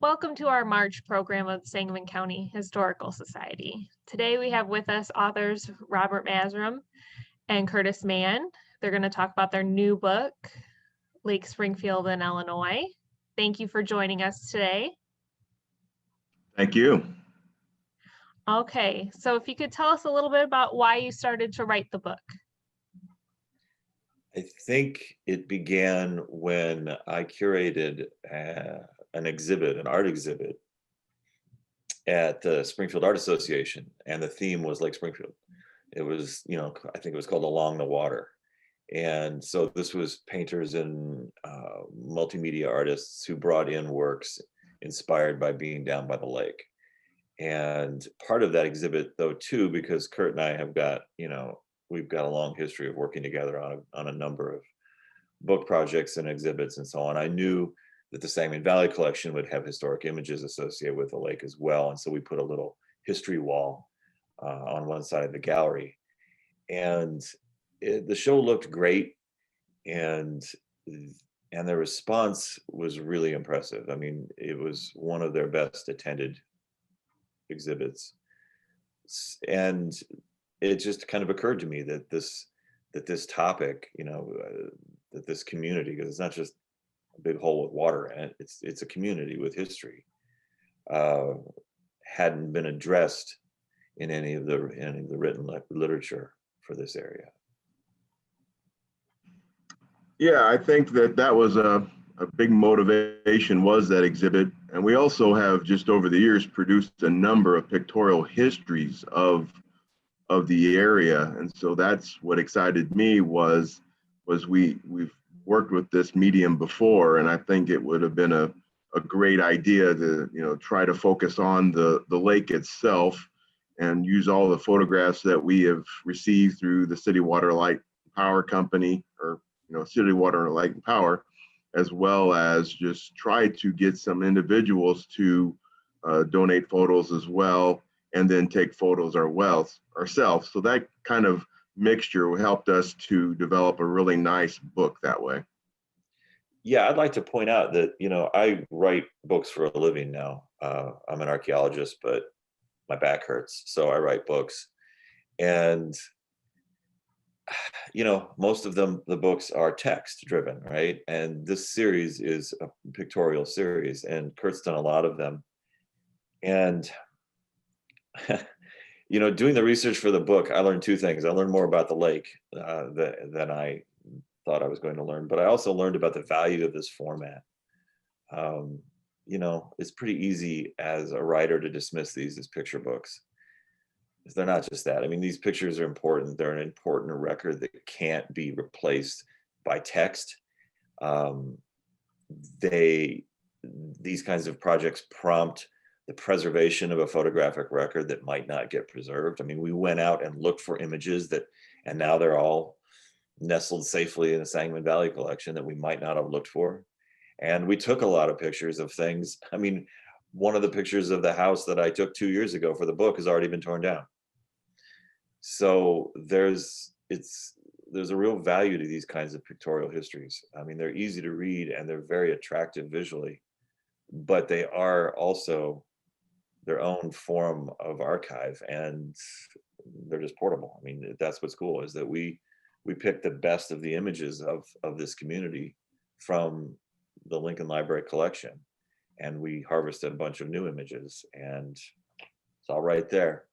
Welcome to our March program of the Sangamon County Historical Society. Today we have with us authors Robert Mazrim and Curtis Mann. They're going to talk about their new book, Lake Springfield in Illinois. Thank you for joining us today. Thank you. Okay, so if you could tell us a little bit about why you started to write the book. I think it began when I curated an exhibit, an art exhibit at the Springfield Art Association, and the theme was Lake Springfield. It was, I think it was called Along the Water. And so this was painters and multimedia artists who brought in works inspired by being down by the lake. And part of that exhibit, though, too, because Kurt and I have got, we've got a long history of working together on a number of book projects and exhibits and so on. I knew that the Sangamon Valley collection would have historic images associated with the lake as well. And so we put a little history wall on one side of the gallery. And the show looked great. And the response was really impressive. I mean, it was one of their best attended exhibits. And it just kind of occurred to me that this topic, that this community, because it's not just a big hole with water in it, it's a community with history, hadn't been addressed in any of the written literature for this area. Yeah, I think that was a big motivation, was that exhibit. And we also have just over the years produced a number of pictorial histories of the area. And so that's what excited me was we've worked with this medium before, and I think it would have been a great idea to try to focus on the lake itself and use all the photographs that we have received through the City Water Light Power Company, or City Water and Light and Power, as well as just try to get some individuals to donate photos as well, and then take photos ourselves. So that kind of mixture helped us to develop a really nice book that way. Yeah, I'd like to point out that, I write books for a living now. I'm an archaeologist, but my back hurts, so I write books. And, most of them, the books are text driven, right? And this series is a pictorial series, and Kurt's done a lot of them. And doing the research for the book, I learned two things. I learned more about the lake than I thought I was going to learn, but I also learned about the value of this format. It's pretty easy as a writer to dismiss these as picture books. They're not just that. I mean, these pictures are important. They're an important record that can't be replaced by text. These kinds of projects prompt the preservation of a photographic record that might not get preserved. I mean, we went out and looked for images and now they're all nestled safely in the Sangamon Valley collection that we might not have looked for. And we took a lot of pictures of things. I mean, one of the pictures of the house that I took 2 years ago for the book has already been torn down. So there's a real value to these kinds of pictorial histories. I mean, they're easy to read and they're very attractive visually, but they are also their own form of archive, and they're just portable. I mean, that's what's cool, is that we picked the best of the images of this community from the Lincoln Library collection, and we harvested a bunch of new images, and it's all right there.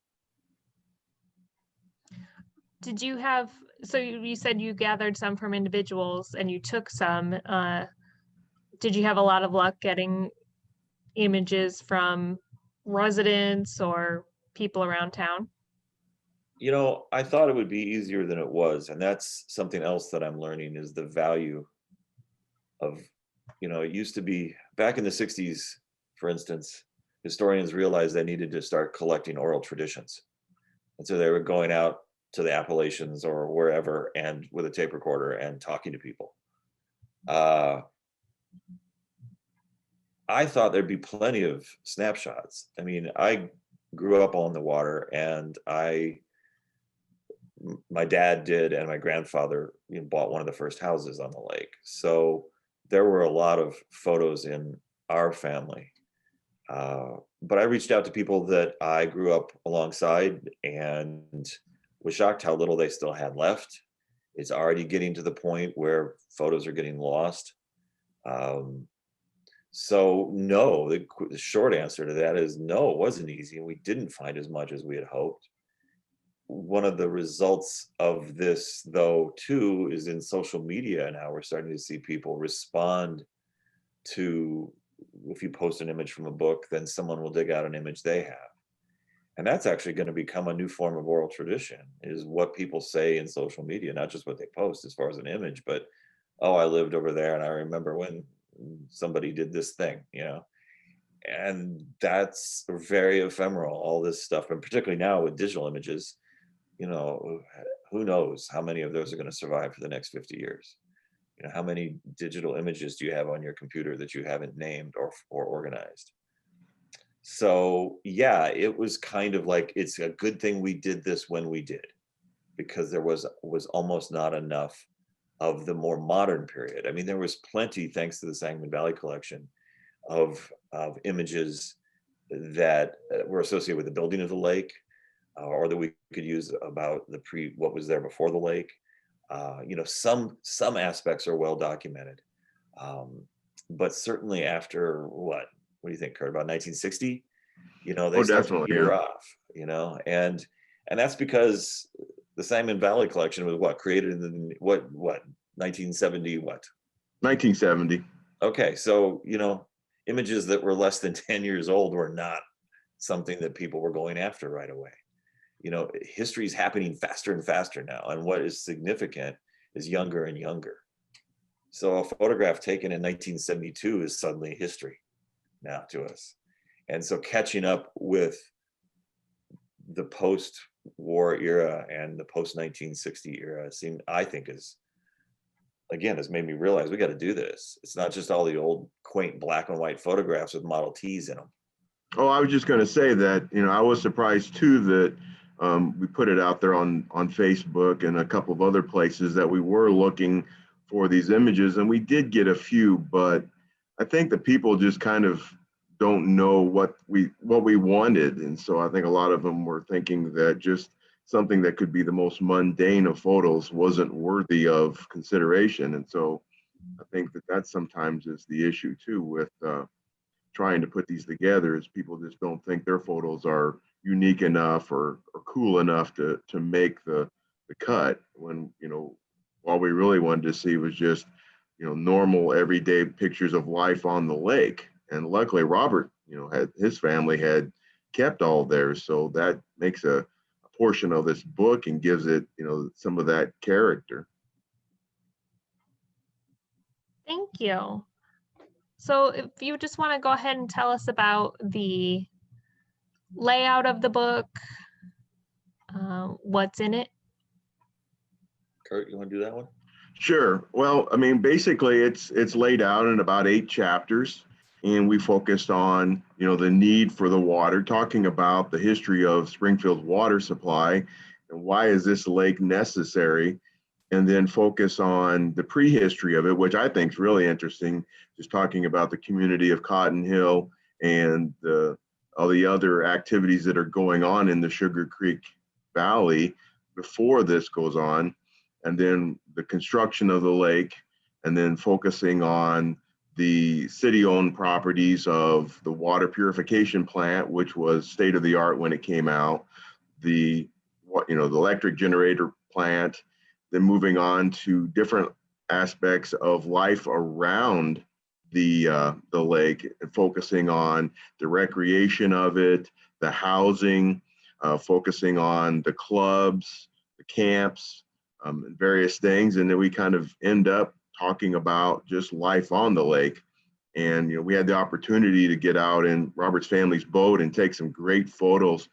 Did you have, so you said you gathered some from individuals and you took some, did you have a lot of luck getting images from residents or people around town? I thought it would be easier than it was, and that's something else that I'm learning, is the value of, it used to be back in the 60s, for instance, historians realized they needed to start collecting oral traditions. And so they were going out to the Appalachians or wherever and with a tape recorder and talking to people. I thought there'd be plenty of snapshots. I mean, I grew up on the water, and my dad did, and my grandfather bought one of the first houses on the lake. So there were a lot of photos in our family But I reached out to people that I grew up alongside and was shocked how little they still had left. It's already getting to the point where photos are getting lost. So no, the short answer to that is no, it wasn't easy, and we didn't find as much as we had hoped. One of the results of this, though, too, is in social media, and how we're starting to see people respond to, if you post an image from a book, then someone will dig out an image they have. And that's actually going to become a new form of oral tradition, is what people say in social media, not just what they post as far as an image, but, oh, I lived over there and I remember when somebody did this thing, and that's very ephemeral, all this stuff. And particularly now with digital images, who knows how many of those are going to survive for the next 50 years? How many digital images do you have on your computer that you haven't named or organized? So yeah, it was kind of like, it's a good thing we did this when we did, because there was almost not enough of the more modern period. I mean, there was plenty, thanks to the Sangamon Valley collection, of images that were associated with the building of the lake, or that we could use about what was there before the lake. Some aspects are well documented, but certainly after what do you think, Kurt? About 1960, they Oh, start to definitely. peter Yeah. off, and that's because the Simon Valley collection was created in the 1970 what? 1970. Okay, so images that were less than 10 years old were not something that people were going after right away. History is happening faster and faster now, and what is significant is younger and younger. So a photograph taken in 1972 is suddenly history now to us. And so catching up with the post-war era and the post-1960 era has made me realize we got to do this. It's not just all the old quaint black and white photographs with Model Ts in them. Oh, I was just going to say that, I was surprised too that we put it out there on Facebook and a couple of other places that we were looking for these images, and we did get a few, but I think the people just kind of don't know what we wanted, and so I think a lot of them were thinking that just something that could be the most mundane of photos wasn't worthy of consideration, and so I think that sometimes is the issue too with trying to put these together, is people just don't think their photos are unique enough or cool enough to make the cut, when all we really wanted to see was just normal everyday pictures of life on the lake. And luckily Robert had his family had kept all theirs, so that makes a portion of this book and gives it some of that character. Thank you. So if you just want to go ahead and tell us about the layout of the book, what's in it. Kurt, you want to do that one? Sure. Well, I mean, basically it's laid out in about 8 chapters, and we focused on, the need for the water, talking about the history of Springfield's water supply and why is this lake necessary, and then focus on the prehistory of it, which I think is really interesting, just talking about the community of Cotton Hill and all the other activities that are going on in the Sugar Creek Valley before this goes on, and then the construction of the lake, and then focusing on the city-owned properties of the water purification plant, which was state of the art when it came out, the electric generator plant, then moving on to different aspects of life around the lake, and focusing on the recreation of it, the housing, focusing on the clubs, the camps, and various things. And then we kind of end up talking about just life on the lake. And we had the opportunity to get out in Robert's family's boat and take some great photos,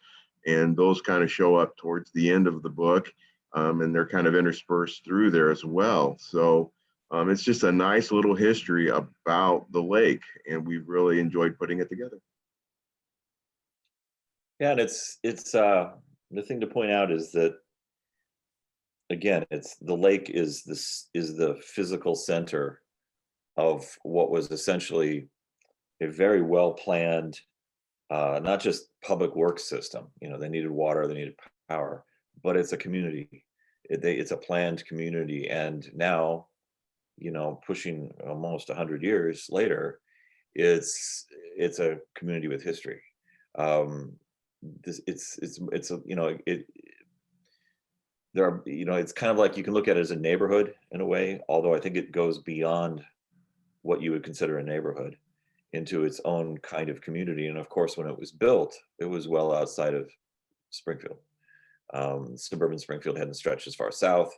and those kind of show up towards the end of the book, and they're kind of interspersed through there as well. So it's just a nice little history about the lake, and we've really enjoyed putting it together. Yeah, and it's the thing to point out is that, again, it's the lake is the physical center of what was essentially a very well planned not just public works system. They needed water, they needed power, but it's a community. It's a planned community. And now, pushing almost 100 years later, it's a community with history. It's a, there are, it's kind of like you can look at it as a neighborhood in a way, although I think it goes beyond what you would consider a neighborhood into its own kind of community. And of course, when it was built, it was well outside of Springfield. Suburban Springfield hadn't stretched as far south.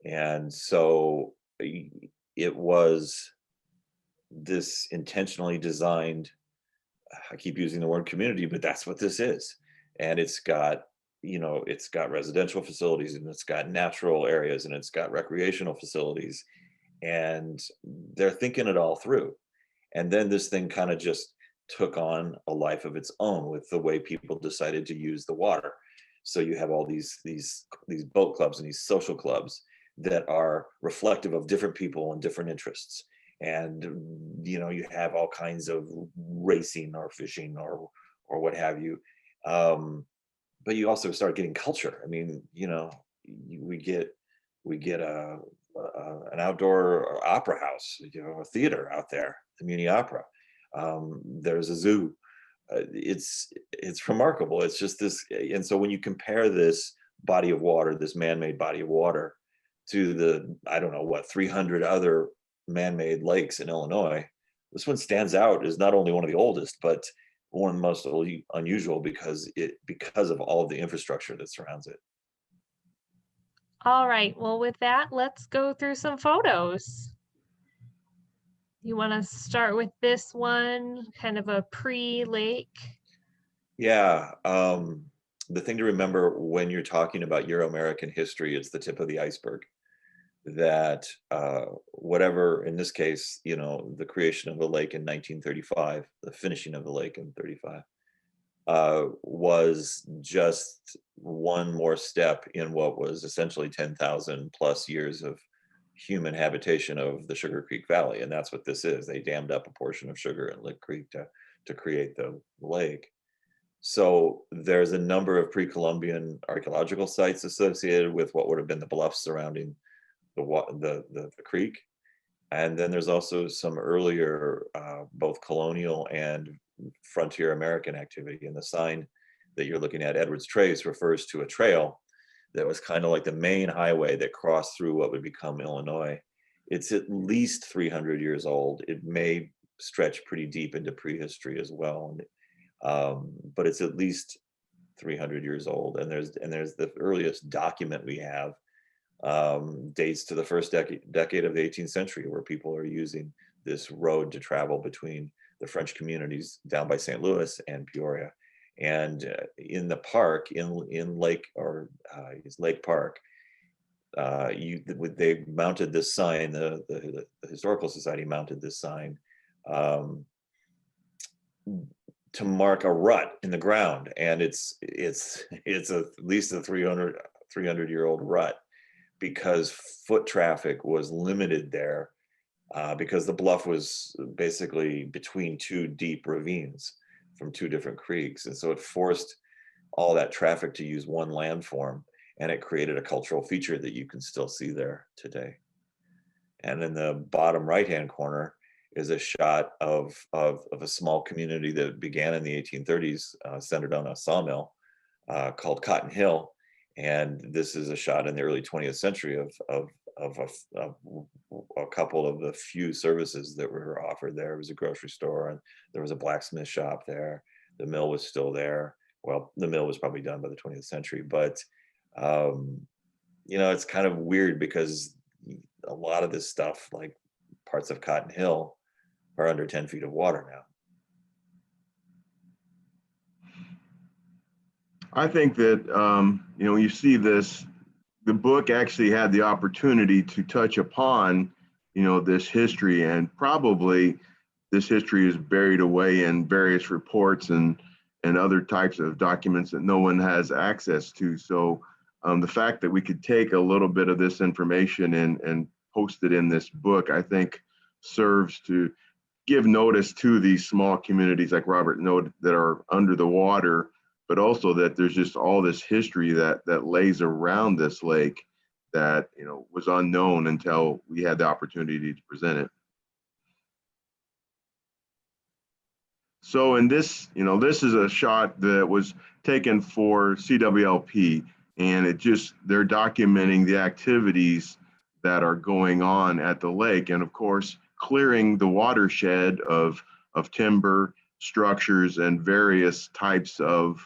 And so it was this intentionally designed, I keep using the word community, but that's what this is. And it's got residential facilities, and it's got natural areas, and it's got recreational facilities, and they're thinking it all through. And then this thing kind of just took on a life of its own with the way people decided to use the water. So you have all these boat clubs and these social clubs that are reflective of different people and different interests. And you have all kinds of racing or fishing or what have you. But you also start getting culture. I mean, we get an outdoor opera house, a theater out there, the Muni Opera. There's a zoo. It's remarkable. It's just this. And so when you compare this body of water, this man-made body of water, to the, I don't know what, 300 other man-made lakes in Illinois, this one stands out as not only one of the oldest, but one of the most unusual because of all of the infrastructure that surrounds it. All right, well, with that, let's go through some photos. You want to start with this one, kind of a pre-lake? Yeah, the thing to remember when you're talking about Euro-American history, it's the tip of the iceberg. That whatever, in this case, the creation of the lake in 1935, the finishing of the lake in 35, was just one more step in what was essentially 10,000 plus years of human habitation of the Sugar Creek Valley. And that's what this is. They dammed up a portion of Sugar and Lick Creek to create the lake. So there's a number of pre-Columbian archaeological sites associated with what would have been the bluffs surrounding the creek. And then there's also some earlier both colonial and frontier American activity. And the sign that you're looking at, Edwards Trace, refers to a trail that was kind of like the main highway that crossed through what would become Illinois. It's at least 300 years old. It may stretch pretty deep into prehistory as well, but it's at least 300 years old. And there's the earliest document we have dates to the first decade of the 18th century, where people are using this road to travel between the French communities down by St. Louis and Peoria. And in the park, in Lake Park, they mounted this sign. The Historical Society mounted this sign to mark a rut in the ground, and it's at least a 300-year-old rut, because foot traffic was limited there, because the bluff was basically between two deep ravines from two different creeks. And so it forced all that traffic to use one landform, and it created a cultural feature that you can still see there today. And in the bottom right-hand corner is a shot of a small community that began in the 1830s, centered on a sawmill called Cotton Hill. And this is a shot in the early 20th century of a couple of the few services that were offered there. It was a grocery store, and there was a blacksmith shop there. The mill was still there. Well, the mill was probably done by the 20th century, but it's kind of weird because a lot of this stuff, like parts of Cotton Hill, are under 10 feet of water now. I think that, when you see this, the book actually had the opportunity to touch upon, this history, and probably this history is buried away in various reports and other types of documents that no one has access to. So the fact that we could take a little bit of this information and post it in this book, I think serves to give notice to these small communities like Robert noted that are under the water, but also that there's just all this history that lays around this lake that was unknown until we had the opportunity to present it. So in this, this is a shot that was taken for CWLP, and they're documenting the activities that are going on at the lake, and of course, clearing the watershed of timber, structures, and various types of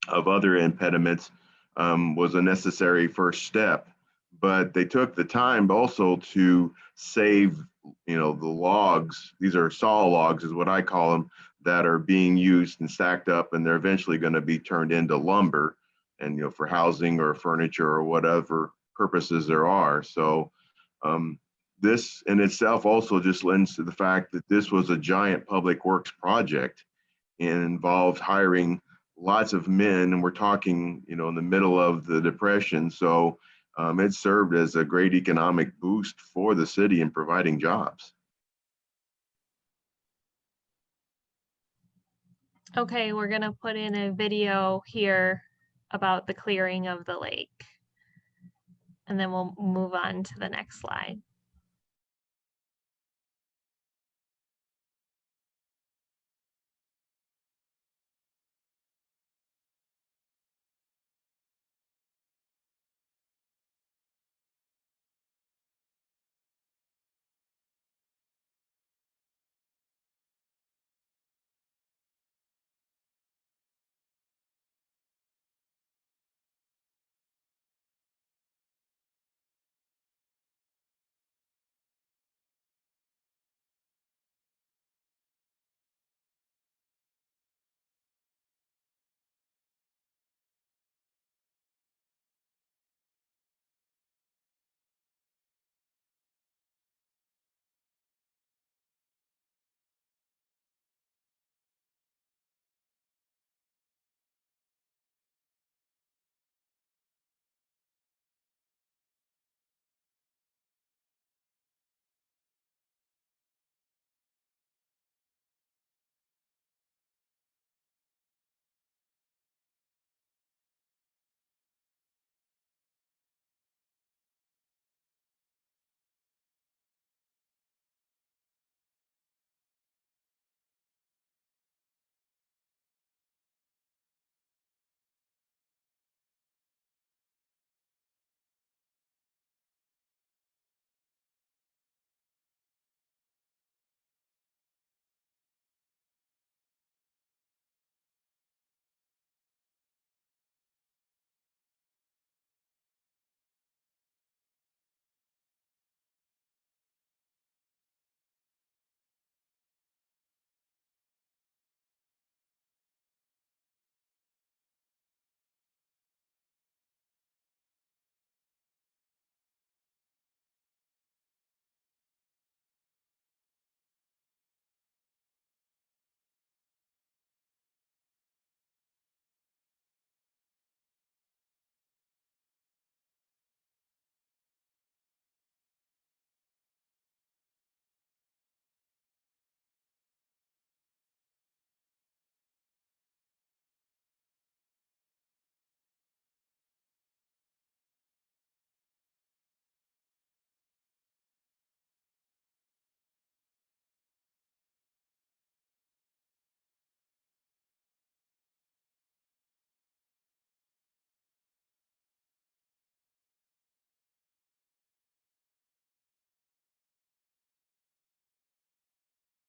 other impediments was a necessary first step. But they took the time also to save, the logs. These are saw logs, is what I call them, that are being used and stacked up, and they're eventually going to be turned into lumber, and for housing or furniture or whatever purposes there are. So this in itself also just lends to the fact that this was a giant public works project and involved hiring lots of men, and we're talking, in the middle of the Depression. So it served as a great economic boost for the city in providing jobs. Okay, we're gonna put in a video here about the clearing of the lake. And then we'll move on to the next slide.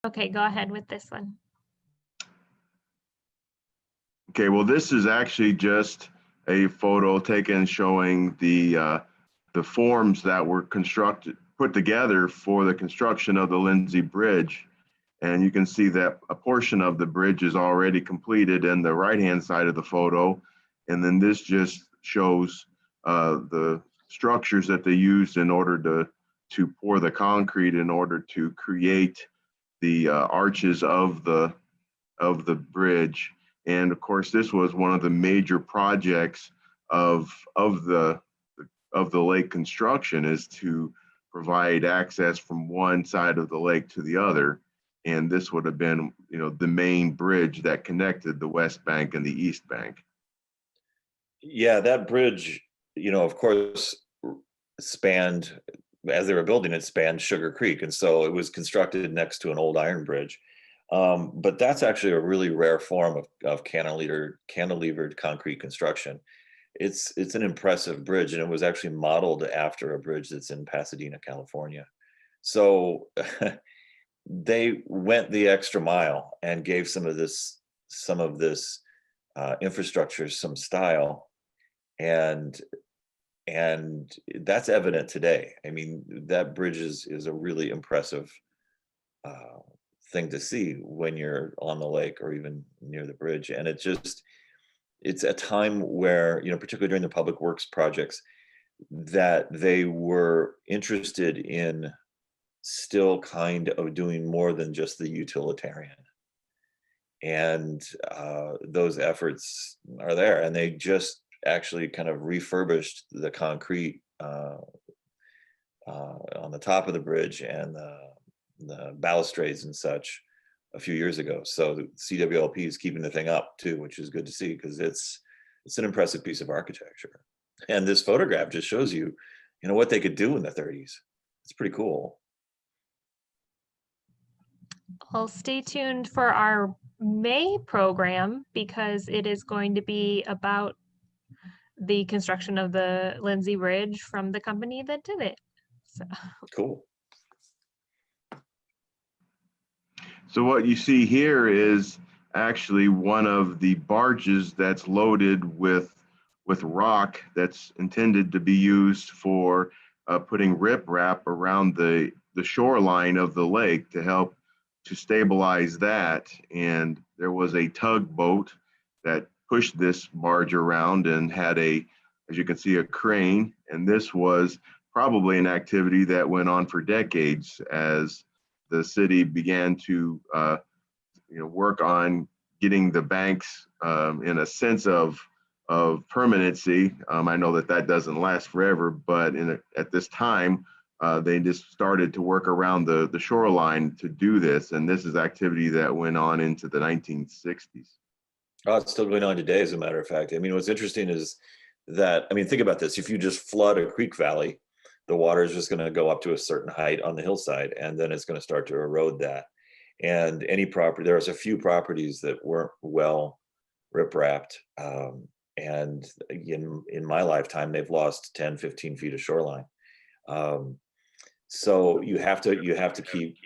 Okay, go ahead with this one. Okay, well, this is actually just a photo taken showing the forms that were put together for the construction of the Lindsay Bridge. And you can see that a portion of the bridge is already completed in the right-hand side of the photo. And then this just shows the structures that they used in order to pour the concrete in order to create the arches of the bridge. And of course, this was one of the major projects of the lake construction, is to provide access from one side of the lake to the other. and this would have been, the main bridge that connected the West Bank and the East Bank. Yeah, that bridge, of course, spanned, as they were building it, spanned Sugar Creek. And so it was constructed next to an old iron bridge. But that's actually a really rare form of cantilevered concrete construction. It's an impressive bridge, and it was actually modeled after a bridge that's in Pasadena, California. So they went the extra mile and gave some of this infrastructure some style, and that's evident today. I mean, that bridge is a really impressive thing to see when you're on the lake or even near the bridge. And it's a time where, particularly during the public works projects, that they were interested in still kind of doing more than just the utilitarian. And those efforts are there, and they just actually kind of refurbished the concrete on the top of the bridge and the balustrades and such a few years ago. So the CWLP is keeping the thing up too, which is good to see, because it's an impressive piece of architecture. And this photograph just shows you, what they could do in the 30s. It's pretty cool. Well, stay tuned for our May program, because it is going to be about the construction of the Lindsay Bridge from the company that did it. So Cool. So what you see here is actually one of the barges that's loaded with rock that's intended to be used for putting riprap around the shoreline of the lake to help to stabilize that. And there was a tugboat that pushed this barge around and had as you can see, a crane. And this was probably an activity that went on for decades as the city began to work on getting the banks in a sense of permanency. I know that doesn't last forever, but at this time, they just started to work around the shoreline to do this. And this is activity that went on into the 1960s. Oh, it's still going on today, as a matter of fact. I mean, what's interesting is that, think about this. If you just flood a creek valley, the water is just going to go up to a certain height on the hillside, and then it's going to start to erode that. And there was a few properties that weren't well rip-wrapped. And in my lifetime, they've lost 10, 15 feet of shoreline. So you have to keep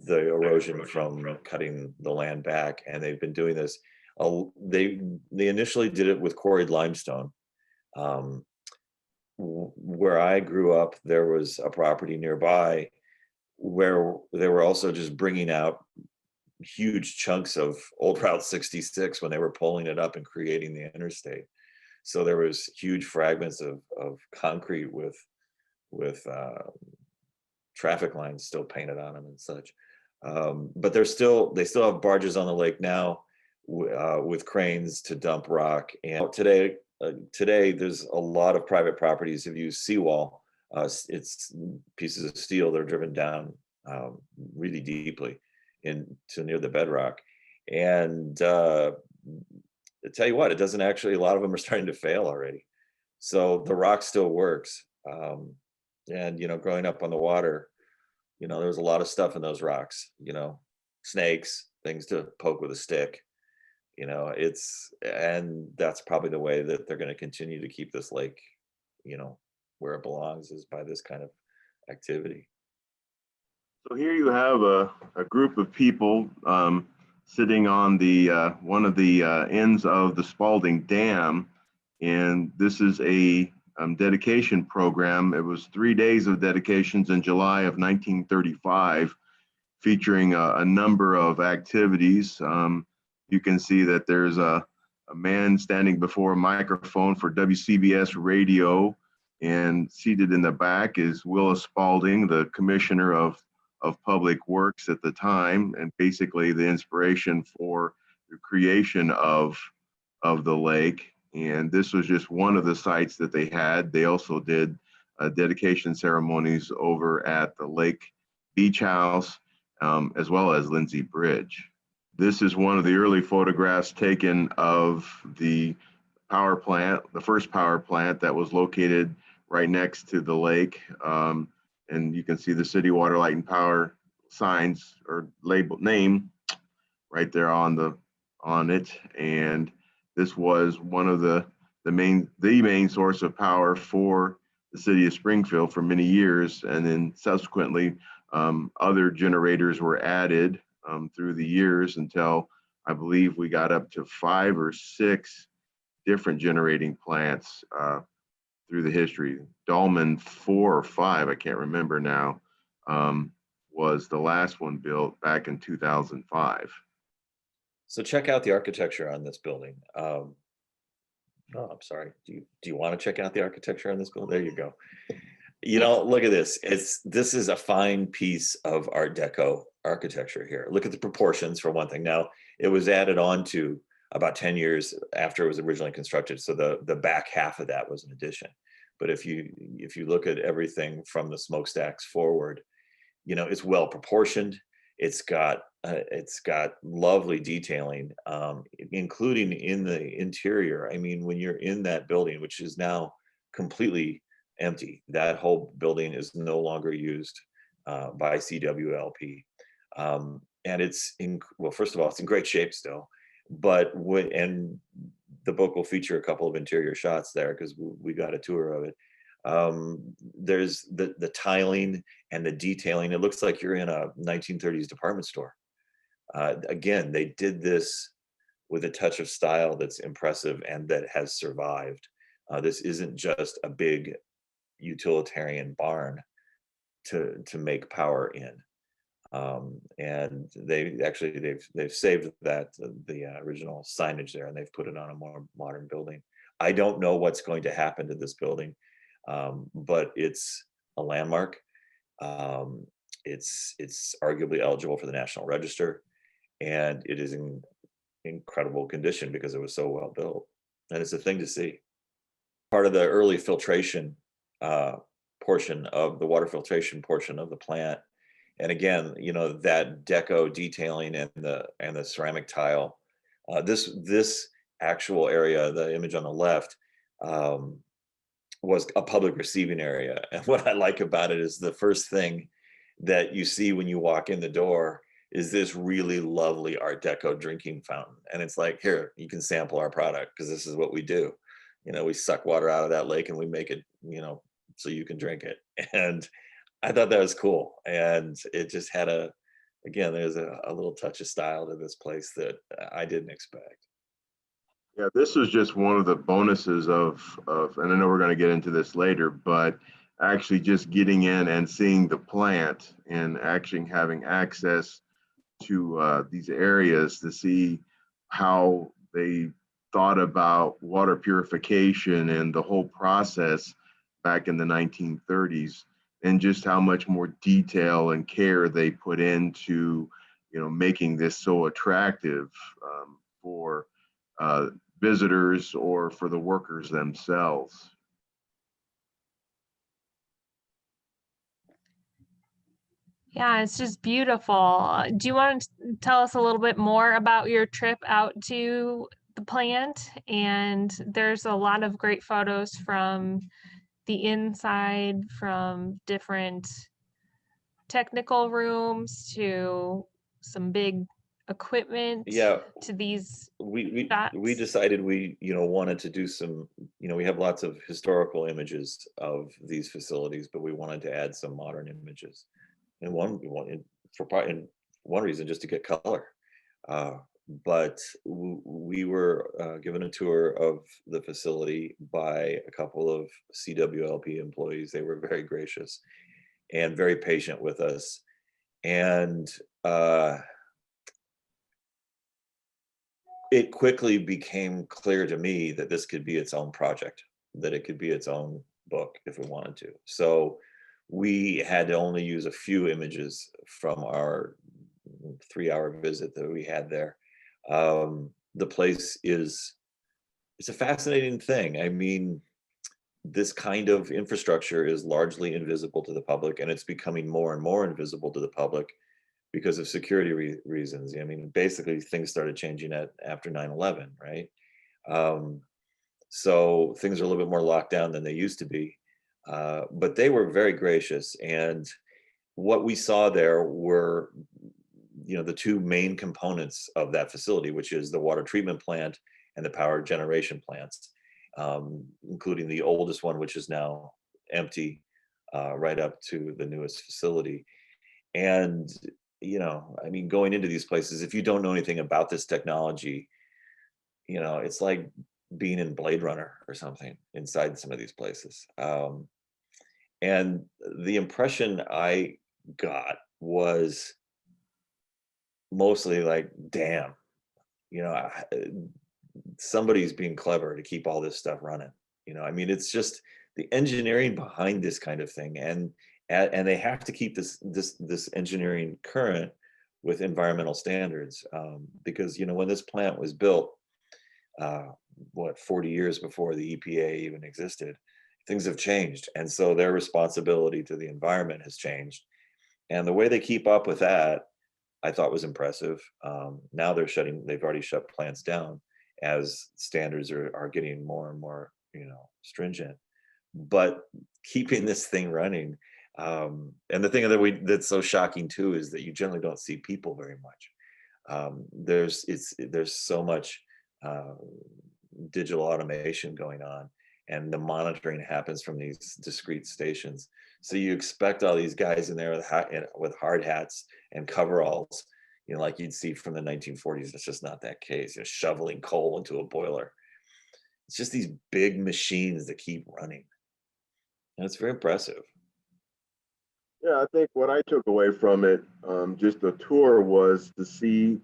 the erosion from cutting the land back. And they've been doing this. They initially did it with quarried limestone. Where I grew up, there was a property nearby where they were also just bringing out huge chunks of old Route 66 when they were pulling it up and creating the interstate. So there was huge fragments of concrete with traffic lines still painted on them and such. But they still have barges on the lake now with cranes to dump rock. And today there's a lot of private properties have used seawall. It's pieces of steel that are driven down really deeply into near the bedrock. And I tell you what, it doesn't actually, a lot of them are starting to fail already. So the rock still works. And, growing up on the water, there was a lot of stuff in those rocks, snakes, things to poke with a stick. And that's probably the way that they're going to continue to keep this lake, where it belongs, is by this kind of activity. So here you have a group of people sitting on the one of the ends of the Spalding Dam, and this is a dedication program. It was 3 days of dedications in July of 1935, featuring a number of activities. You can see that there's a man standing before a microphone for WCBS radio, and seated in the back is Willis Spalding, the commissioner of Public Works at the time, and basically the inspiration for the creation of the lake. And this was just one of the sites that they had. They also did dedication ceremonies over at the Lake Beach House, as well as Lindsay Bridge. This is one of the early photographs taken of the power plant, the first power plant that was located right next to the lake. And you can see the city water, light, and power signs or labeled name right there on it. And this was one of the main source of power for the city of Springfield for many years. And then subsequently, other generators were added through the years until I believe we got up to 5 or 6 different generating plants through the history. Dolman 4 or 5, I can't remember now, was the last one built back in 2005. So check out the architecture on this building. Oh, I'm sorry. Do you want to check out the architecture on this building? There you go. You know, look at this. This is a fine piece of Art Deco architecture here. Look at the proportions for one thing. Now, it was added on to about 10 years after it was originally constructed. So the back half of that was an addition. But if you look at everything from the smokestacks forward, you know, it's well proportioned. It's got lovely detailing, including in the interior. I mean, when you're in that building, which is now completely empty, that whole building is no longer used by CWLP. And well, first of all, it's in great shape still, but and the book will feature a couple of interior shots there because we got a tour of it. There's the tiling and the detailing. It looks like you're in a 1930s department store. Again, they did this with a touch of style that's impressive and that has survived. This isn't just a big utilitarian barn to make power in. And they've saved the original signage there, and they've put it on a more modern building. I don't know what's going to happen to this building, but it's a landmark. It's arguably eligible for the National Register, and it is in incredible condition because it was so well built, and it's a thing to see. Part of the early filtration portion of the water filtration portion of the plant. And again, you know, that deco detailing and the ceramic tile, this actual area, the image on the left, was a public receiving area. And what I like about it is the first thing that you see when you walk in the door is this really lovely Art Deco drinking fountain. And it's like, here, you can sample our product because this is what we do. You know, we suck water out of that lake and we make it, you know, so you can drink it. And I thought that was cool. And it just had again, there's a little touch of style to this place that I didn't expect. Yeah, this was just one of the bonuses and I know we're going to get into this later, but actually just getting in and seeing the plant and actually having access to these areas to see how they thought about water purification and the whole process back in the 1930s, and just how much more detail and care they put into, you know, making this so attractive for visitors or for the workers themselves. Yeah, it's just beautiful. Do you want to tell us a little bit more about your trip out to the plant? And there's a lot of great photos from the inside, from different technical rooms to some big equipment, Yeah, to these we shots. decided we wanted to do some, we have lots of historical images of these facilities, but we wanted to add some modern images. And one reason just to get color. But we were given a tour of the facility by a couple of CWLP employees. They were very gracious and very patient with us. And it quickly became clear to me that this could be its own project, that it could be its own book if we wanted to. So we had to only use a few images from our 3-hour visit that we had there. The place it's a fascinating thing. I mean, this kind of infrastructure is largely invisible to the public, and it's becoming more and more invisible to the public because of security reasons. I mean, basically things started changing after 9/11, right? So things are a little bit more locked down than they used to be. But they were very gracious, and what we saw there were, the two main components of that facility, which is the water treatment plant and the power generation plants, including the oldest one, which is now empty, right up to the newest facility. And, I mean, going into these places, if you don't know anything about this technology, it's like being in Blade Runner or something inside some of these places. And the impression I got was mostly like, damn, somebody's being clever to keep all this stuff running. I mean, it's just the engineering behind this kind of thing, and they have to keep this engineering current with environmental standards, because when this plant was built, 40 years before the EPA even existed, things have changed, and so their responsibility to the environment has changed, and the way they keep up with that, I thought, was impressive. Now they've already shut plants down as standards are getting more and more, stringent. But keeping this thing running, and the thing that's so shocking too is that you generally don't see people very much. There's so much digital automation going on, and the monitoring happens from these discrete stations. So you expect all these guys in there with hard hats and coveralls, like you'd see from the 1940s. It's just not that case. Shoveling coal into a boiler. It's just these big machines that keep running, and it's very impressive. Yeah, I think what I took away from it, just the tour, was to see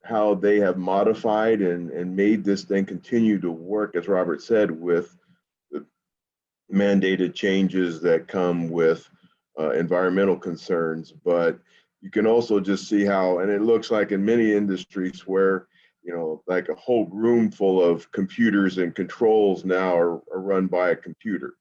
how they have modified and made this thing continue to work, as Robert said, with the mandated changes that come with environmental concerns. But you can also just see how, and it looks like in many industries where, like a whole room full of computers and controls now are run by a computer.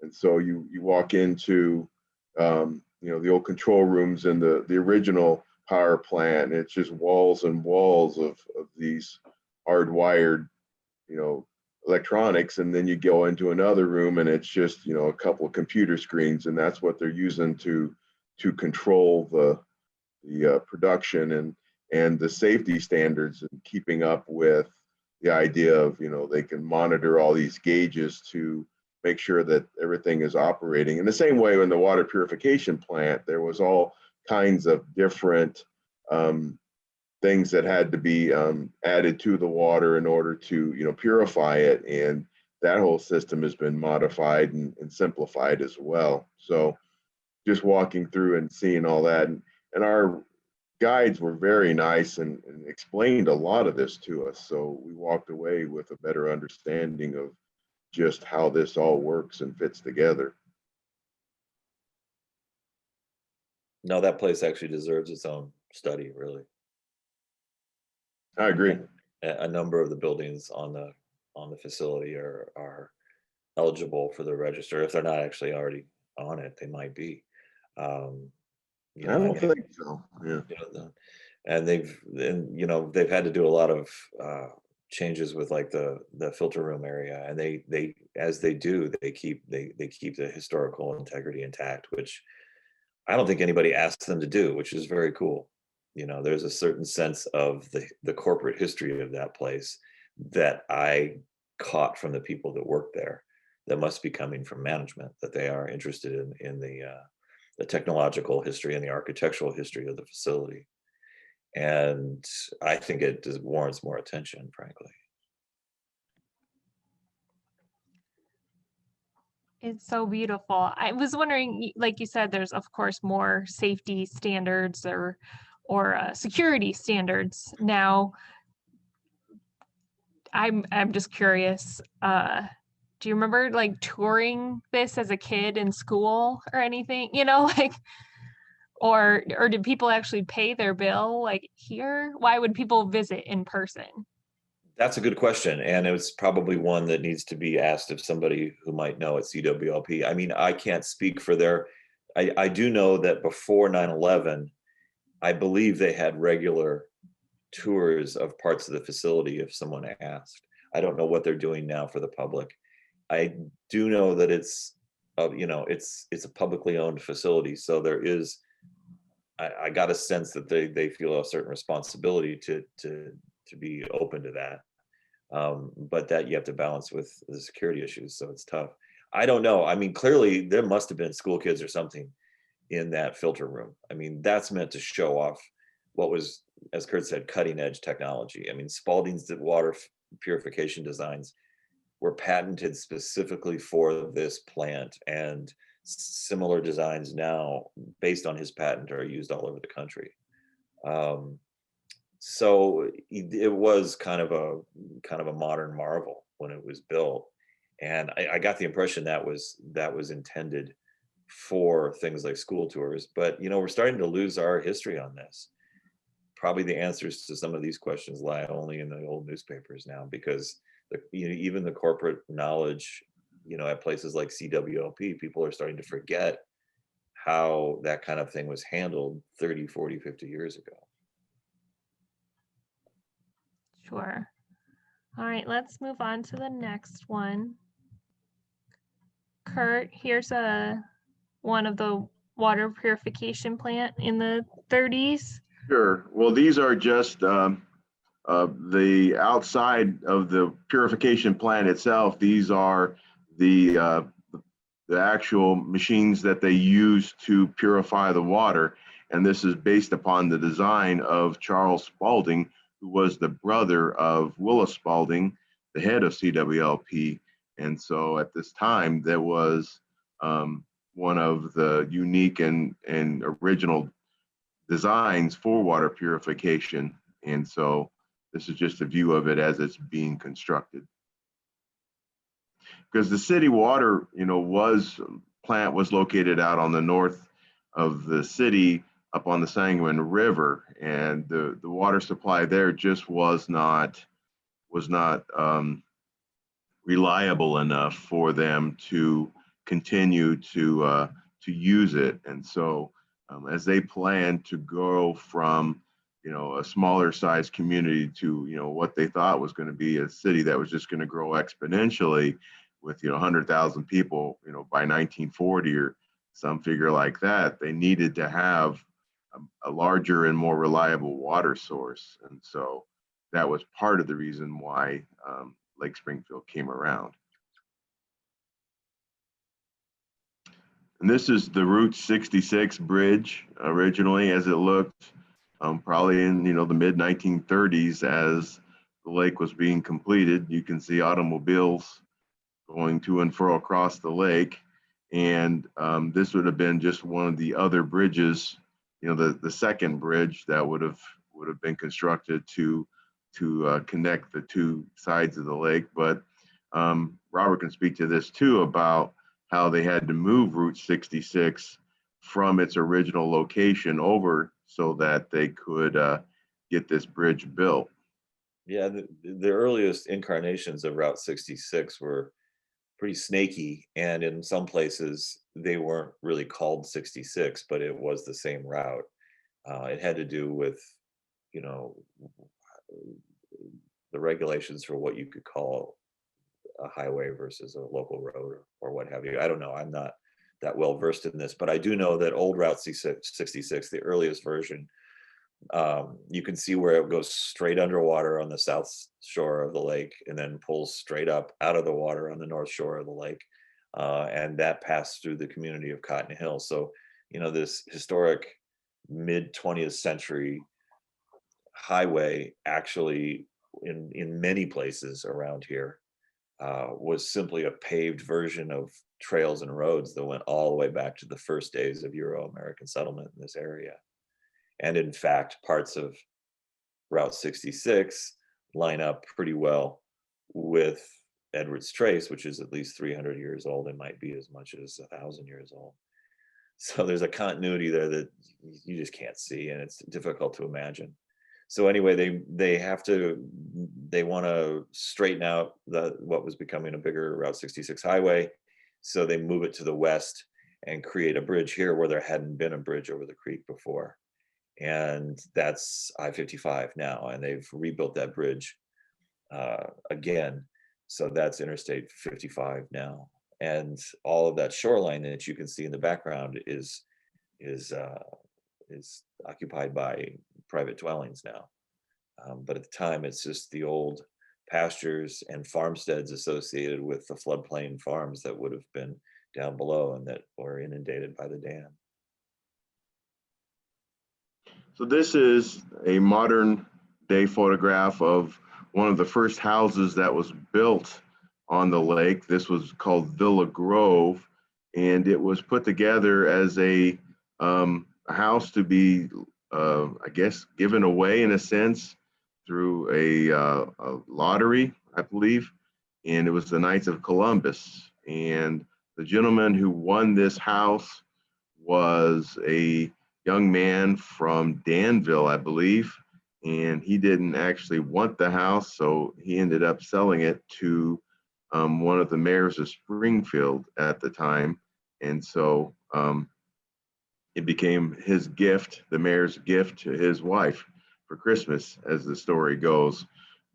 And so you walk into, the old control rooms in the original power plant, and it's just walls and walls of these hardwired, electronics. And then you go into another room and it's just, a couple of computer screens, and that's what they're using to control the production and the safety standards, and keeping up with the idea of, they can monitor all these gauges to make sure that everything is operating. In the same way, in the water purification plant, there was all kinds of different things that had to be added to the water in order to, purify it. And that whole system has been modified and simplified as well. So just walking through and seeing all that, and our guides were very nice and explained a lot of this to us. So we walked away with a better understanding of just how this all works and fits together. No, that place actually deserves its own study, really. I agree. A number of the buildings on the facility are eligible for the register. If they're not actually already on it, they might be. I don't think so. Yeah. And they've had to do a lot of changes with like the filter room area, and they as they do, they keep the historical integrity intact, which I don't think anybody asked them to do, which is very cool. There's a certain sense of the corporate history of that place that I caught from the people that work there, that must be coming from management, that they are interested in the technological history and the architectural history of the facility. And I think it warrants more attention, frankly. It's so beautiful. I was wondering, like you said, there's of course more safety standards or security standards now. I'm just curious. Do you remember like touring this as a kid in school or anything? Like, or did people actually pay their bill like here? Why would people visit in person? That's a good question, and it's probably one that needs to be asked of somebody who might know at CWLP. I mean, I can't speak for I do know that before 9/11, I believe they had regular tours of parts of the facility if someone asked. I don't know what they're doing now for the public. I do know that it's it's a publicly owned facility, so there is I got a sense that they feel a certain responsibility to be open to that. But that you have to balance with the security issues, so it's tough. I don't know. I mean, clearly there must have been school kids or something in that filter room. I mean, that's meant to show off what was, as Kurt said, cutting edge technology. I mean, Spalding's water purification designs were patented specifically for this plant, and similar designs now based on his patent are used all over the country. So it was kind of a modern marvel when it was built, and I got the impression that was intended for things like school tours. But we're starting to lose our history on this. Probably the answers to some of these questions lie only in the old newspapers now, because even the corporate knowledge, at places like CWLP, people are starting to forget how that kind of thing was handled 30, 40, 50 years ago. Sure. All right, let's move on to the next one. Kurt, here's one of the water purification plant in the 30s. Sure. Well, these are just the outside of the purification plant itself. These are the actual machines that they use to purify the water. And this is based upon the design of Charles Spalding, who was the brother of Willis Spalding, the head of CWLP. And so at this time, there was one of the unique and original designs for water purification. And so this is just a view of it as it's being constructed. Because the city water, plant was located out on the north of the city, up on the Sangamon River, and the water supply there just was not reliable enough for them to continue to use it. And so as they planned to grow from a smaller sized community to what they thought was going to be a city that was just going to grow exponentially with 100,000 people by 1940 or some figure like that, they needed to have a larger and more reliable water source. And so that was part of the reason why Lake Springfield came around. And this is the Route 66 bridge originally as it looked, probably in the mid 1930s as the lake was being completed. You can see automobiles going to and fro across the lake. And this would have been just one of the other bridges, the second bridge that would have been constructed to connect the two sides of the lake. But Robert can speak to this too about how they had to move Route 66 from its original location over so that they could get this bridge built. Yeah, the earliest incarnations of Route 66 were pretty snaky, and in some places they weren't really called 66, but it was the same route. It had to do with the regulations for what you could call a highway versus a local road or what have you. I don't know. I'm not that well versed in this, but I do know that old Route 66, the earliest version, you can see where it goes straight underwater on the south shore of the lake and then pulls straight up out of the water on the north shore of the lake. And that passed through the community of Cotton Hill. So, this historic mid-20th century highway actually in many places around here was simply a paved version of trails and roads that went all the way back to the first days of Euro-American settlement in this area. And in fact, parts of Route 66 line up pretty well with Edwards Trace, which is at least 300 years old and might be as much as 1,000 years old. So there's a continuity there that you just can't see, and it's difficult to imagine. So anyway, they want to straighten out what was becoming a bigger Route 66 highway. So they move it to the west and create a bridge here where there hadn't been a bridge over the creek before. and that's I-55 now, and they've rebuilt that bridge again. So that's Interstate 55 now, and all of that shoreline that you can see in the background is occupied by private dwellings now. But at the time, it's just the old pastures and farmsteads associated with the floodplain farms that would have been down below and that were inundated by the dam. So this is a modern day photograph of one of the first houses that was built on the lake. This was called Villa Grove, and it was put together as a house to be, I guess, given away in a sense through a lottery, I believe, and it was the Knights of Columbus. And the gentleman who won this house was a young man from Danville, I believe, and he didn't actually want the house, so he ended up selling it to one of the mayors of Springfield at the time. And so it became his gift, the mayor's gift to his wife for Christmas, as the story goes.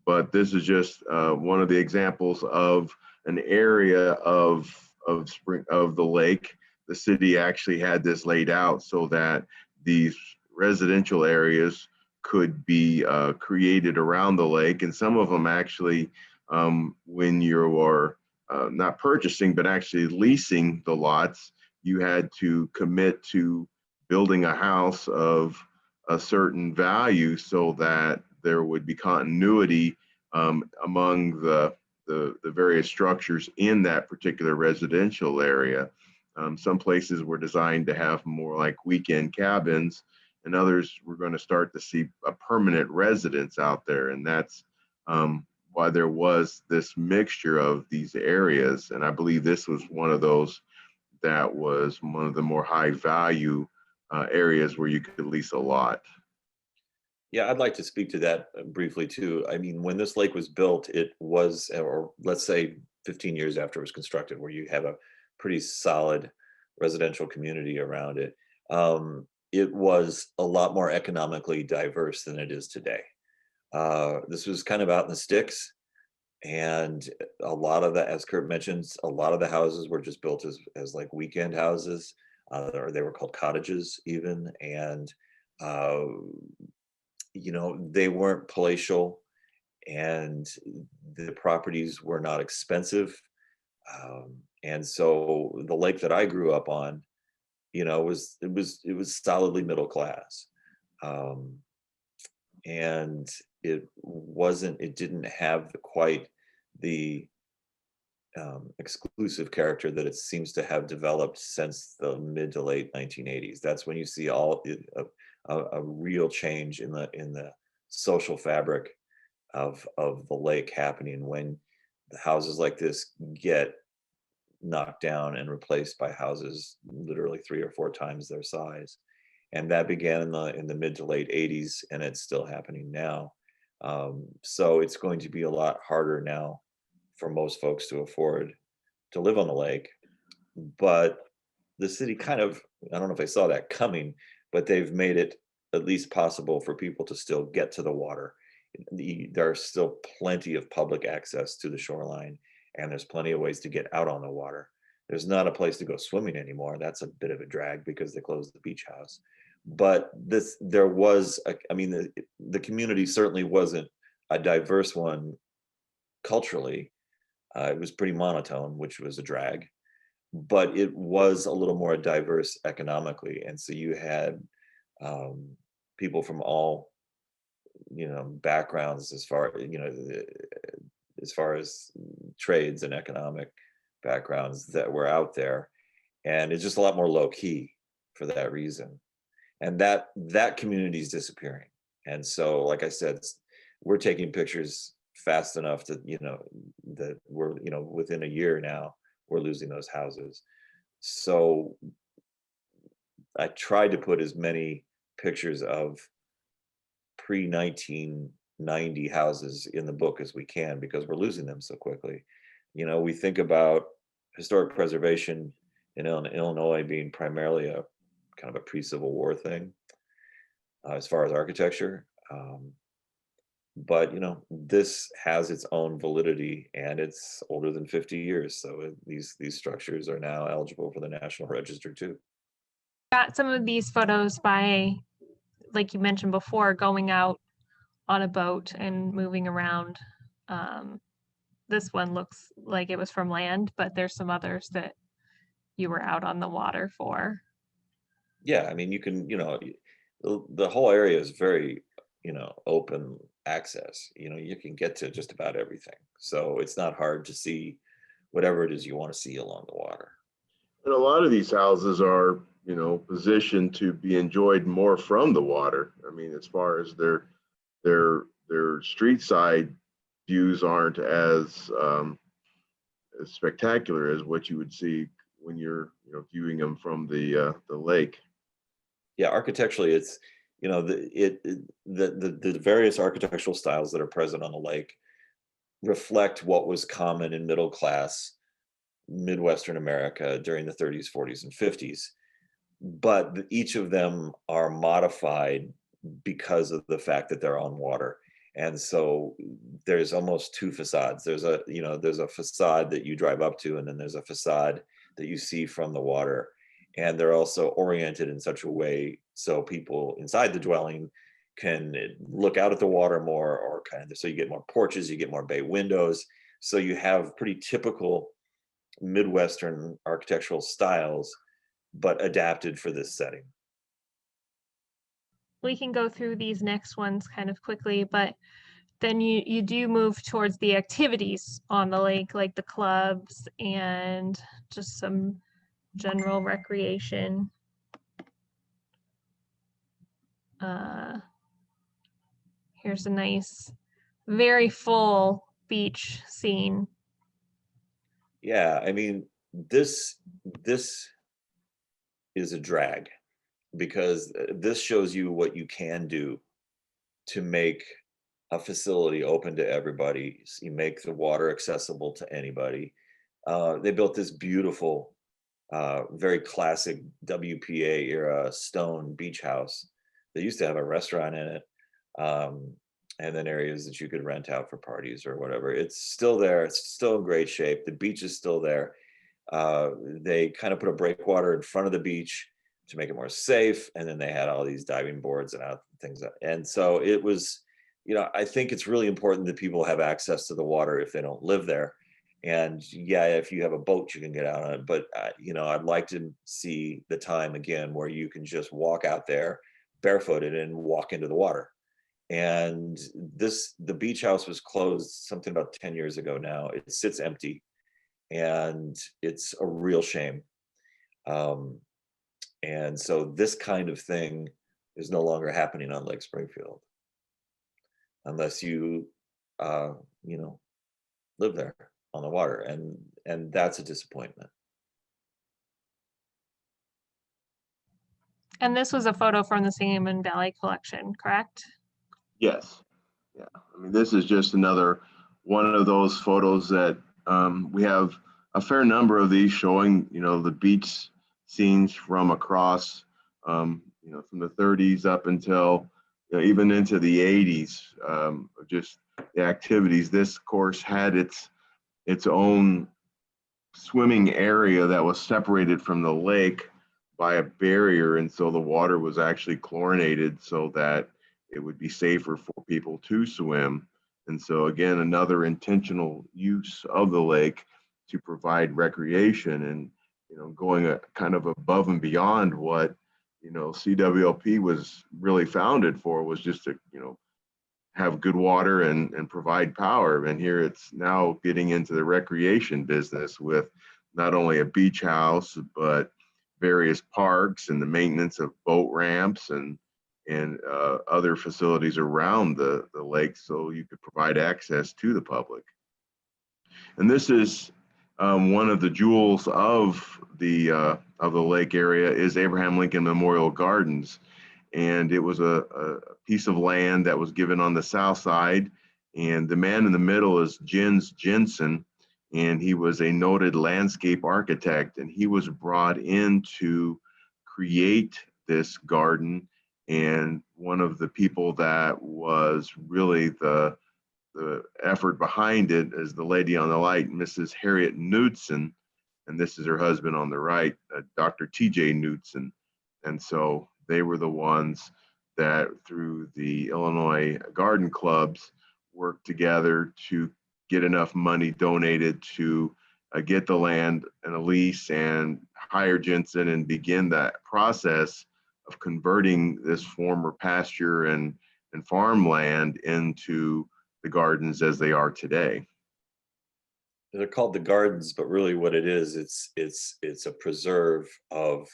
But this is just one of the examples of an area of the lake. The city actually had this laid out so that these residential areas could be created around the lake, and some of them actually, when you are not purchasing but actually leasing the lots, you had to commit to building a house of a certain value so that there would be continuity among the various structures in that particular residential area. Some places were designed to have more like weekend cabins, and others were going to start to see a permanent residence out there. And that's why there was this mixture of these areas. And I believe this was one of those that was one of the more high value areas where you could lease a lot. Yeah, I'd like to speak to that briefly too. I mean, when this lake was built, it was, or let's say 15 years after it was constructed, where you have a pretty solid residential community around it. It was a lot more economically diverse than it is today. This was kind of out in the sticks, and a lot of the, as Kurt mentioned, a lot of the houses were just built as like weekend houses, or they were called cottages even, and uh, they weren't palatial, and the properties were not expensive. And so the lake that I grew up on, it was solidly middle class. Um, and it didn't have quite the exclusive character that it seems to have developed since the mid to late 1980s. That's when you see a real change in the social fabric of the lake happening, when the houses like this get knocked down and replaced by houses literally 3 or 4 times their size. And that began in the mid to late 80s, and it's still happening now. So it's going to be a lot harder now for most folks to afford to live on the lake. But the city kind of, I don't know if they saw that coming, but they've made it at least possible for people to still get to the water. There's still plenty of public access to the shoreline, and there's plenty of ways to get out on the water. There's not a place to go swimming anymore. That's a bit of a drag because they closed the beach house. But there was, the community certainly wasn't a diverse one culturally. It was pretty monotone, which was a drag, but it was a little more diverse economically. And so you had people from all, backgrounds, as far as trades and economic backgrounds that were out there. And it's just a lot more low key for that reason. And that community is disappearing. And so, like I said, we're taking pictures fast enough that, that we're, within a year now, we're losing those houses. So I tried to put as many pictures of pre-1990 houses in the book as we can, because we're losing them so quickly. We think about historic preservation in Illinois being primarily a kind of a pre-Civil War thing. as far as architecture. But this has its own validity, and it's older than 50 years. So these structures are now eligible for the National Register too. Got some of these photos by, like you mentioned before, going out on a boat and moving around. This one looks like it was from land, but there's some others that you were out on the water for. Yeah, I mean, you can, the whole area is very, open access. You can get to just about everything. So it's not hard to see whatever it is you want to see along the water. And a lot of these houses are, positioned to be enjoyed more from the water. I mean, as far as their street side views aren't as spectacular as what you would see when you're, viewing them from the lake. Yeah, architecturally, it's the various architectural styles that are present on the lake reflect what was common in middle class Midwestern America during the 30s, 40s, and 50s. But each of them are modified because of the fact that they're on water. And so there's almost two facades. There's a facade that you drive up to, and then there's a facade that you see from the water. And they're also oriented in such a way so people inside the dwelling can look out at the water more, or so you get more porches, you get more bay windows. So you have pretty typical Midwestern architectural styles, but adapted for this setting. We can go through these next ones kind of quickly, but then you do move towards the activities on the lake, like the clubs and just some general recreation. Here's a nice, very full beach scene. Yeah, I mean, this is a drag, because this shows you what you can do to make a facility open to everybody. You make the water accessible to anybody. They built this beautiful, very classic WPA era stone beach house that used to have a restaurant in it, and then areas that you could rent out for parties or whatever. It's still there. It's still in great shape. The beach is still there. They kind of put a breakwater in front of the beach to make it more safe, and then they had all these diving boards and things. And so it was, I think it's really important that people have access to the water if they don't live there. And yeah, if you have a boat, you can get out on it. But I'd like to see the time again where you can just walk out there barefooted and walk into the water. And the beach house was closed something about 10 years ago now. It sits empty, and it's a real shame. And so this kind of thing is no longer happening on Lake Springfield, unless you live there on the water, and that's a disappointment. And this was a photo from the Sangamon Valley collection, correct? Yes. Yeah. I mean, this is just another one of those photos that we have a fair number of these showing, the beach scenes from across, from the 30s up until even into the 80s, just the activities. This course had its own swimming area that was separated from the lake by a barrier, and so the water was actually chlorinated so that it would be safer for people to swim. And so again, another intentional use of the lake to provide recreation, and going kind of above and beyond what CWLP was really founded for, was just to have good water and provide power. And here it's now getting into the recreation business with not only a beach house, but various parks and the maintenance of boat ramps and other facilities around the lake, so you could provide access to the public. And this is one of the jewels of the lake area is Abraham Lincoln Memorial Gardens, and it was a piece of land that was given on the south side, and the man in the middle is Jens Jensen, and he was a noted landscape architect, and he was brought in to create this garden and one of the people that was really the effort behind it is the lady on the right, Mrs. Harriet Knudsen, and this is her husband on the right, Dr. T.J. Knudsen. And so they were the ones that, through the Illinois Garden Clubs, worked together to get enough money donated to get the land and a lease and hire Jensen and begin that process of converting this former pasture and farmland into the gardens as they are today. They're called the gardens, but really what it is, it's a preserve of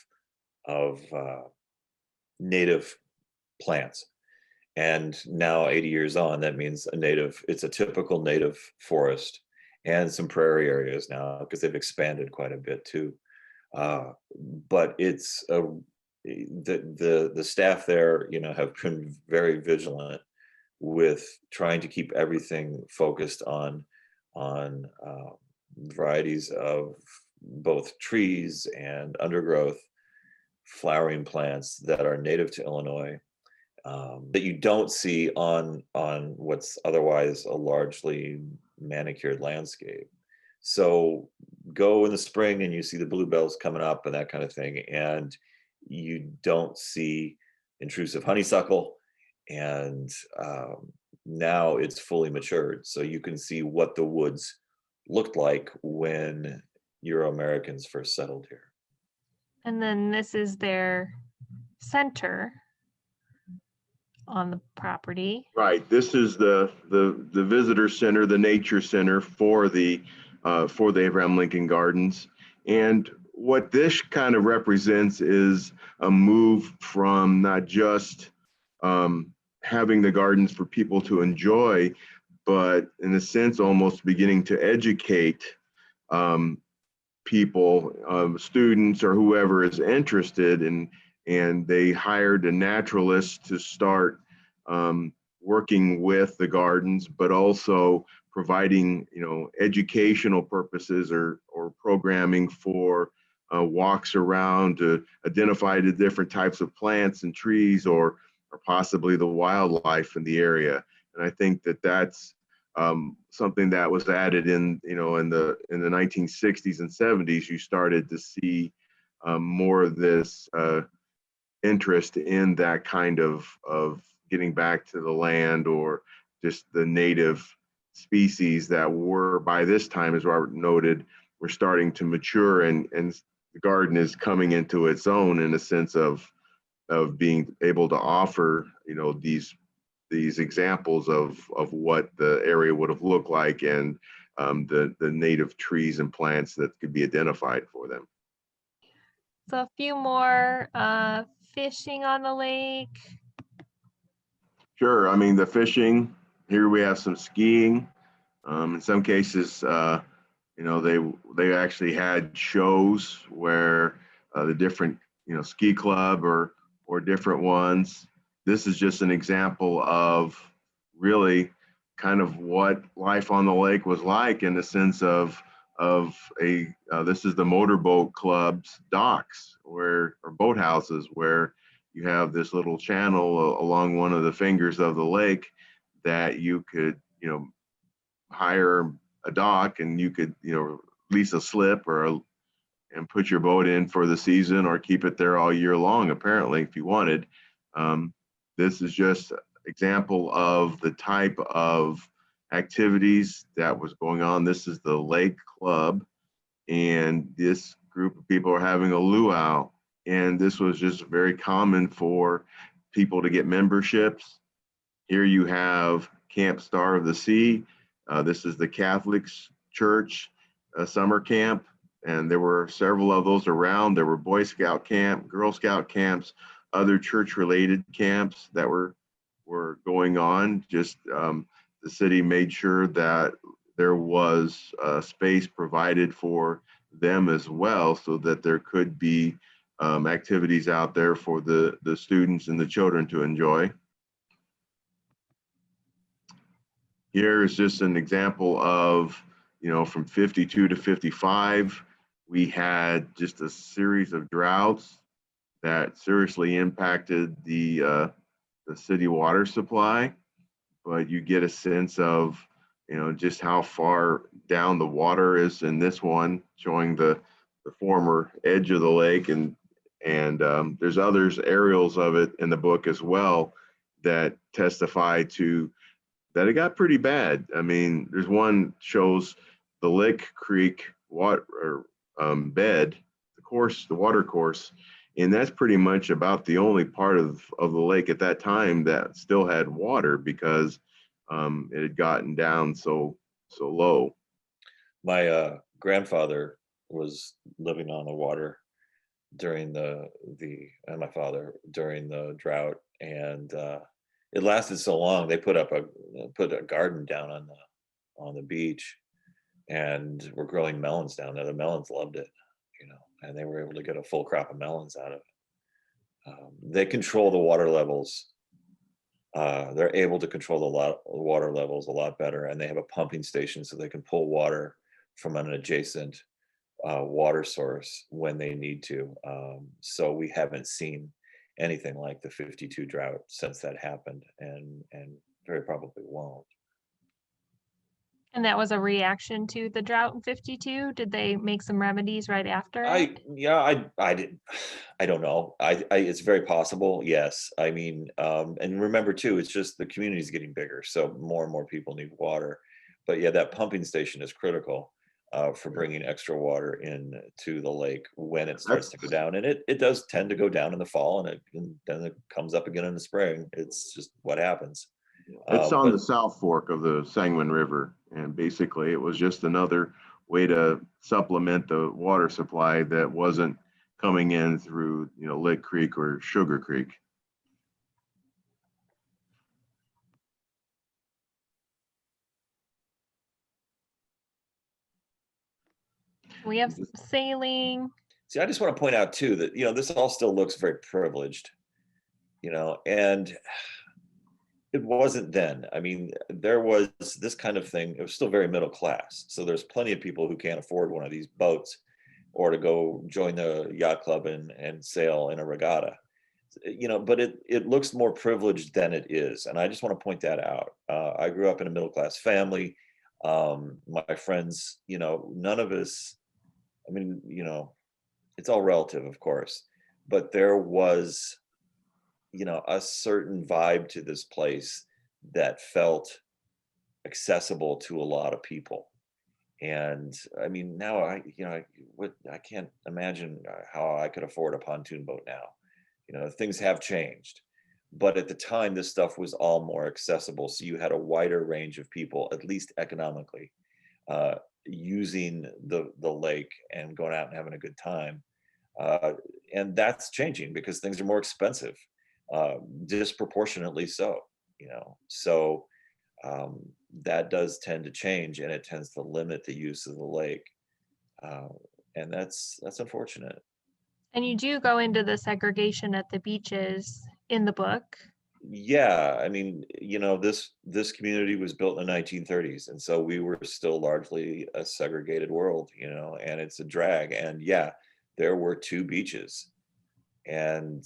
native plants. And now 80 years on, that means it's a typical native forest and some prairie areas now, because they've expanded quite a bit too. But it's the staff there, have been very vigilant with trying to keep everything focused on varieties of both trees and undergrowth, flowering plants that are native to Illinois, that you don't see on what's otherwise a largely manicured landscape. So go in the spring and you see the bluebells coming up and that kind of thing, and you don't see intrusive honeysuckle. And now it's fully matured, so you can see what the woods looked like when Euro-Americans first settled here. And then this is their center on the property. Right. This is the visitor center, the nature center for the Abraham Lincoln Gardens. And what this kind of represents is a move from not just having the gardens for people to enjoy, but in a sense, almost beginning to educate people, students or whoever is interested, and they hired a naturalist to start working with the gardens, but also providing, educational purposes or programming for walks around to identify the different types of plants and trees or possibly the wildlife in the area. And I think that that's something that was added in the 1960s and 70s. You started to see more of this interest in that kind of getting back to the land, or just the native species that were, by this time, as Robert noted, were starting to mature, and the garden is coming into its own in a sense of being able to offer these examples of what the area would have looked like, and the native trees and plants that could be identified for them. So a few more fishing on the lake. Sure. I mean, the fishing, here we have some skiing. In some cases, they actually had shows where the different, ski club or different ones. This is just an example of really kind of what life on the lake was like, in the sense of this is the motorboat club's docks, or boathouses, where you have this little channel along one of the fingers of the lake that you could, hire a dock, and you could, lease a slip and put your boat in for the season, or keep it there all year long, apparently, if you wanted. This is just example of the type of activities that was going on. This is the Lake Club, and this group of people are having a luau. And this was just very common for people to get memberships. Here you have Camp Star of the Sea. This is the Catholic Church summer camp, and there were several of those around. There were Boy Scout camp, Girl Scout camps, other church-related camps that were going on. Just the city made sure that there was space provided for them as well, so that there could be activities out there for the students and the children to enjoy. Here is just an example of, from 52 to 55, we had just a series of droughts that seriously impacted the the city water supply, but you get a sense of, just how far down the water is in this one, showing the former edge of the lake, and there's others aerials of it in the book as well that testify to that it got pretty bad. I mean, there's one shows the Lick Creek water bed, the water course, and that's pretty much about the only part of the lake at that time that still had water because it had gotten down so low. My grandfather was living on the water during and my father during the drought, and it lasted so long. They put a garden down on the beach, and were growing melons down there. The melons loved it, and they were able to get a full crop of melons out of it. They control the water levels. They're able to control the water levels a lot better, and they have a pumping station so they can pull water from an adjacent water source when they need to. So we haven't seen anything like the 52 drought since that happened, and very probably won't. And that was a reaction to the drought in 52. Did they make some remedies right after it? I don't know. It's very possible. Yes. I mean, and remember too, it's just the community is getting bigger, so more and more people need water. But yeah, that pumping station is critical for bringing extra water in to the lake when it starts to go down, and it does tend to go down in the fall, and then it comes up again in the spring. It's just what happens. It's on the South Fork of the Sangamon River, and basically it was just another way to supplement the water supply that wasn't coming in through, Lick Creek or Sugar Creek. We have sailing. See, I just want to point out too that this all still looks very privileged, and it wasn't then. I mean, there was this kind of thing. It was still very middle class. So there's plenty of people who can't afford one of these boats or to go join the yacht club and sail in a regatta. But it looks more privileged than it is. And I just want to point that out. I grew up in a middle class family. My friends, none of us, I mean, it's all relative, of course, but there was a certain vibe to this place that felt accessible to a lot of people. And I mean, now I can't imagine how I could afford a pontoon boat now. Things have changed, but at the time this stuff was all more accessible. So you had a wider range of people, at least economically, using the lake and going out and having a good time. And that's changing because things are more expensive. Disproportionately so, so that does tend to change, and it tends to limit the use of the lake, and that's unfortunate. And you do go into the segregation at the beaches in the book. Yeah, I mean, this community was built in the 1930s, and so we were still largely a segregated world, and it's a drag. And yeah, there were 2 beaches, and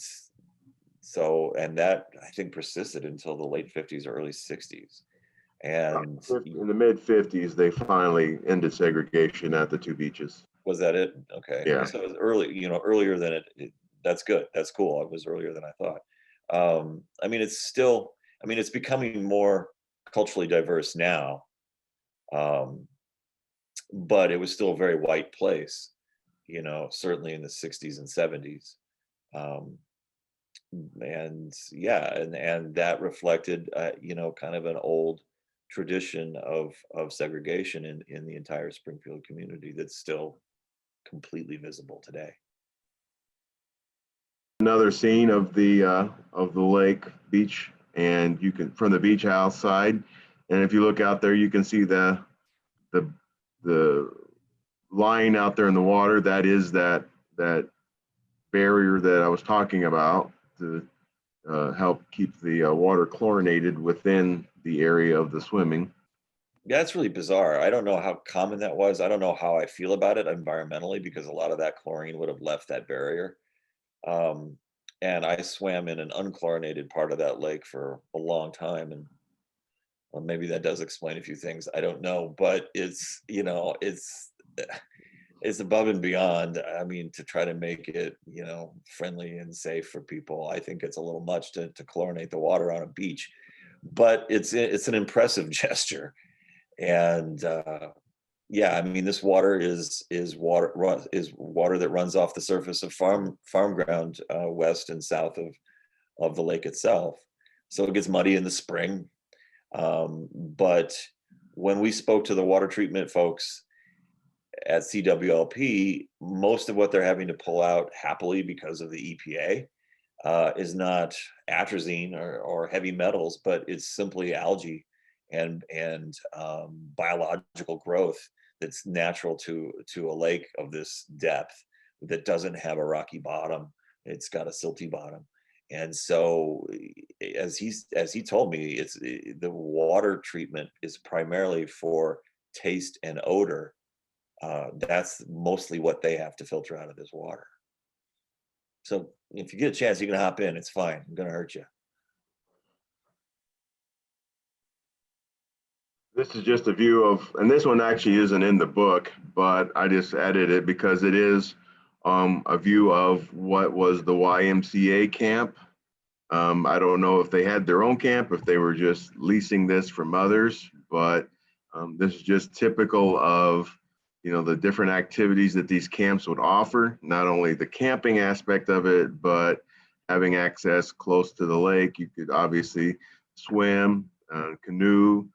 that I think persisted until the late 50s or early 60s. And in the mid 50s, they finally ended segregation at the 2 beaches. Was that it? Okay. Yeah. So it was early, earlier than it. That's good. That's cool. It was earlier than I thought. I mean, it's becoming more culturally diverse now, but it was still a very white place, certainly in the 60s and 70s. And yeah, and that reflected kind of an old tradition of segregation in the entire Springfield community that's still completely visible today. Another scene of the lake beach, and you can from the beach house side, and if you look out there, you can see the line out there in the water. That is that barrier that I was talking about to help keep the water chlorinated within the area of the swimming. Yeah, it's really bizarre. I don't know how common that was. I don't know how I feel about it environmentally, because a lot of that chlorine would have left that barrier. and I swam in an unchlorinated part of that lake for a long time, and well, maybe that does explain a few things. I don't know, but it's, it's above and beyond. I mean, to try to make it, friendly and safe for people, I think it's a little much to chlorinate the water on a beach, but it's an impressive gesture. And yeah, I mean, this water is water that runs off the surface of farm ground, west and south of the lake itself. So it gets muddy in the spring. But when we spoke to the water treatment folks at CWLP, most of what they're having to pull out happily because of the EPA is not atrazine or heavy metals, but it's simply algae and biological growth that's natural to a lake of this depth that doesn't have a rocky bottom. It's got a silty bottom. And so as he told me, the water treatment is primarily for taste and odor. That's mostly what they have to filter out of this water. So if you get a chance, you can hop in. It's fine. I'm going to hurt you. This is just a view of, and this one actually isn't in the book, but I just added it because it is a view of what was the YMCA camp. I don't know if they had their own camp, if they were just leasing this from others, but this is just typical of, the different activities that these camps would offer, not only the camping aspect of it, but having access close to the lake. You could obviously swim, canoe,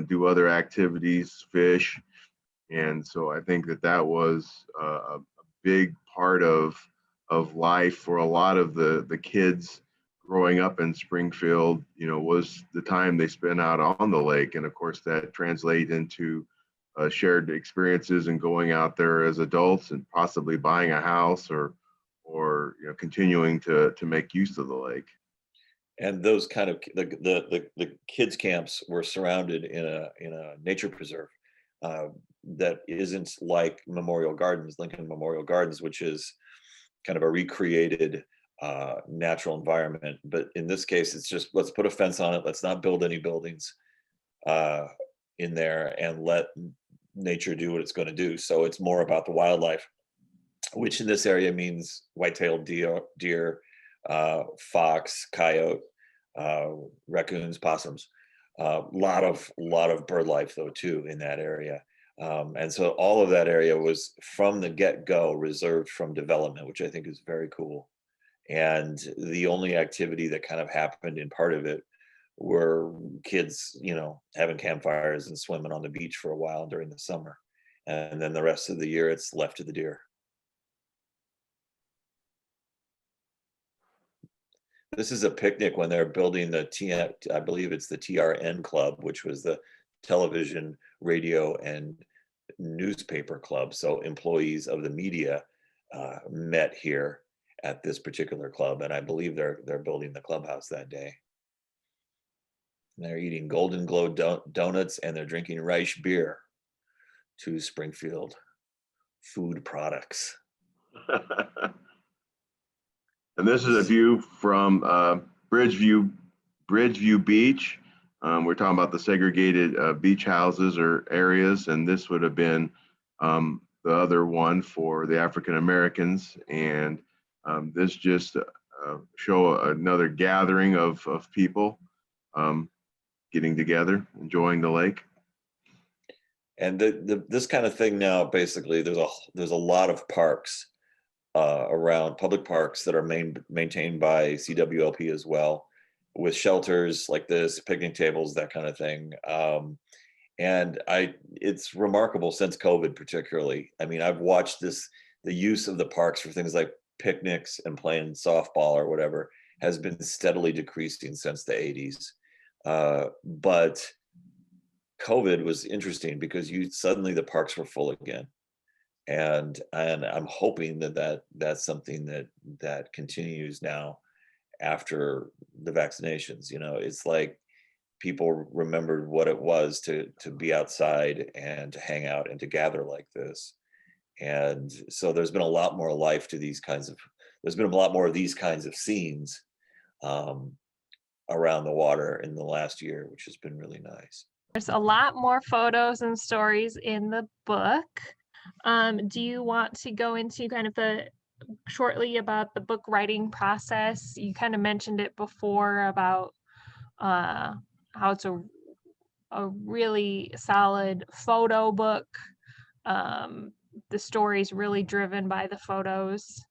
do other activities, fish. And so I think that was a big part of life for a lot of the kids growing up in Springfield, was the time they spent out on the lake. And of course that translates into shared experiences and going out there as adults and possibly buying a house or continuing to make use of the lake. And those kind of the kids camps were surrounded in a nature preserve that isn't like Lincoln Memorial Gardens, which is kind of a recreated natural environment. But in this case, it's just, let's put a fence on it. Let's not build any buildings in there and let nature do what it's going to do. So it's more about the wildlife, which in this area means white-tailed deer, fox, coyote, raccoons, possums. Lot of bird life though too in that area. And so all of that area was from the get-go reserved from development, which I think is very cool. And the only activity that kind of happened in part of it were kids, having campfires and swimming on the beach for a while during the summer. And then the rest of the year, it's left to the deer. This is a picnic when they're building I believe it's the TRN Club, which was the television, radio, and newspaper club. So employees of the media met here at this particular club, and I believe they're building the clubhouse that day. And they're eating Golden Glow donuts and they're drinking Reich beer. To Springfield food products. And this is a view from Bridgeview Beach. We're talking about the segregated beach houses or areas, and this would have been the other one for the African Americans. And this just show another gathering of people getting together, enjoying the lake. And this kind of thing now, basically, there's a lot of parks around, public parks that are maintained by CWLP as well, with shelters like this, picnic tables, that kind of thing. And it's remarkable since COVID, particularly. I mean, I've watched the use of the parks for things like picnics and playing softball or whatever has been steadily decreasing since the 80s. But COVID was interesting because suddenly the parks were full again. And I'm hoping that's something that continues now after the vaccinations. It's like people remembered what it was to be outside and to hang out and to gather like this. And so there's been a lot more life to this there's been a lot more of these kinds of scenes around the water in the last year, which has been really nice. There's a lot more photos and stories in the book. Do you want to go into kind of shortly about the book writing process? You kind of mentioned it before about how it's a really solid photo book. The story's really driven by the photos.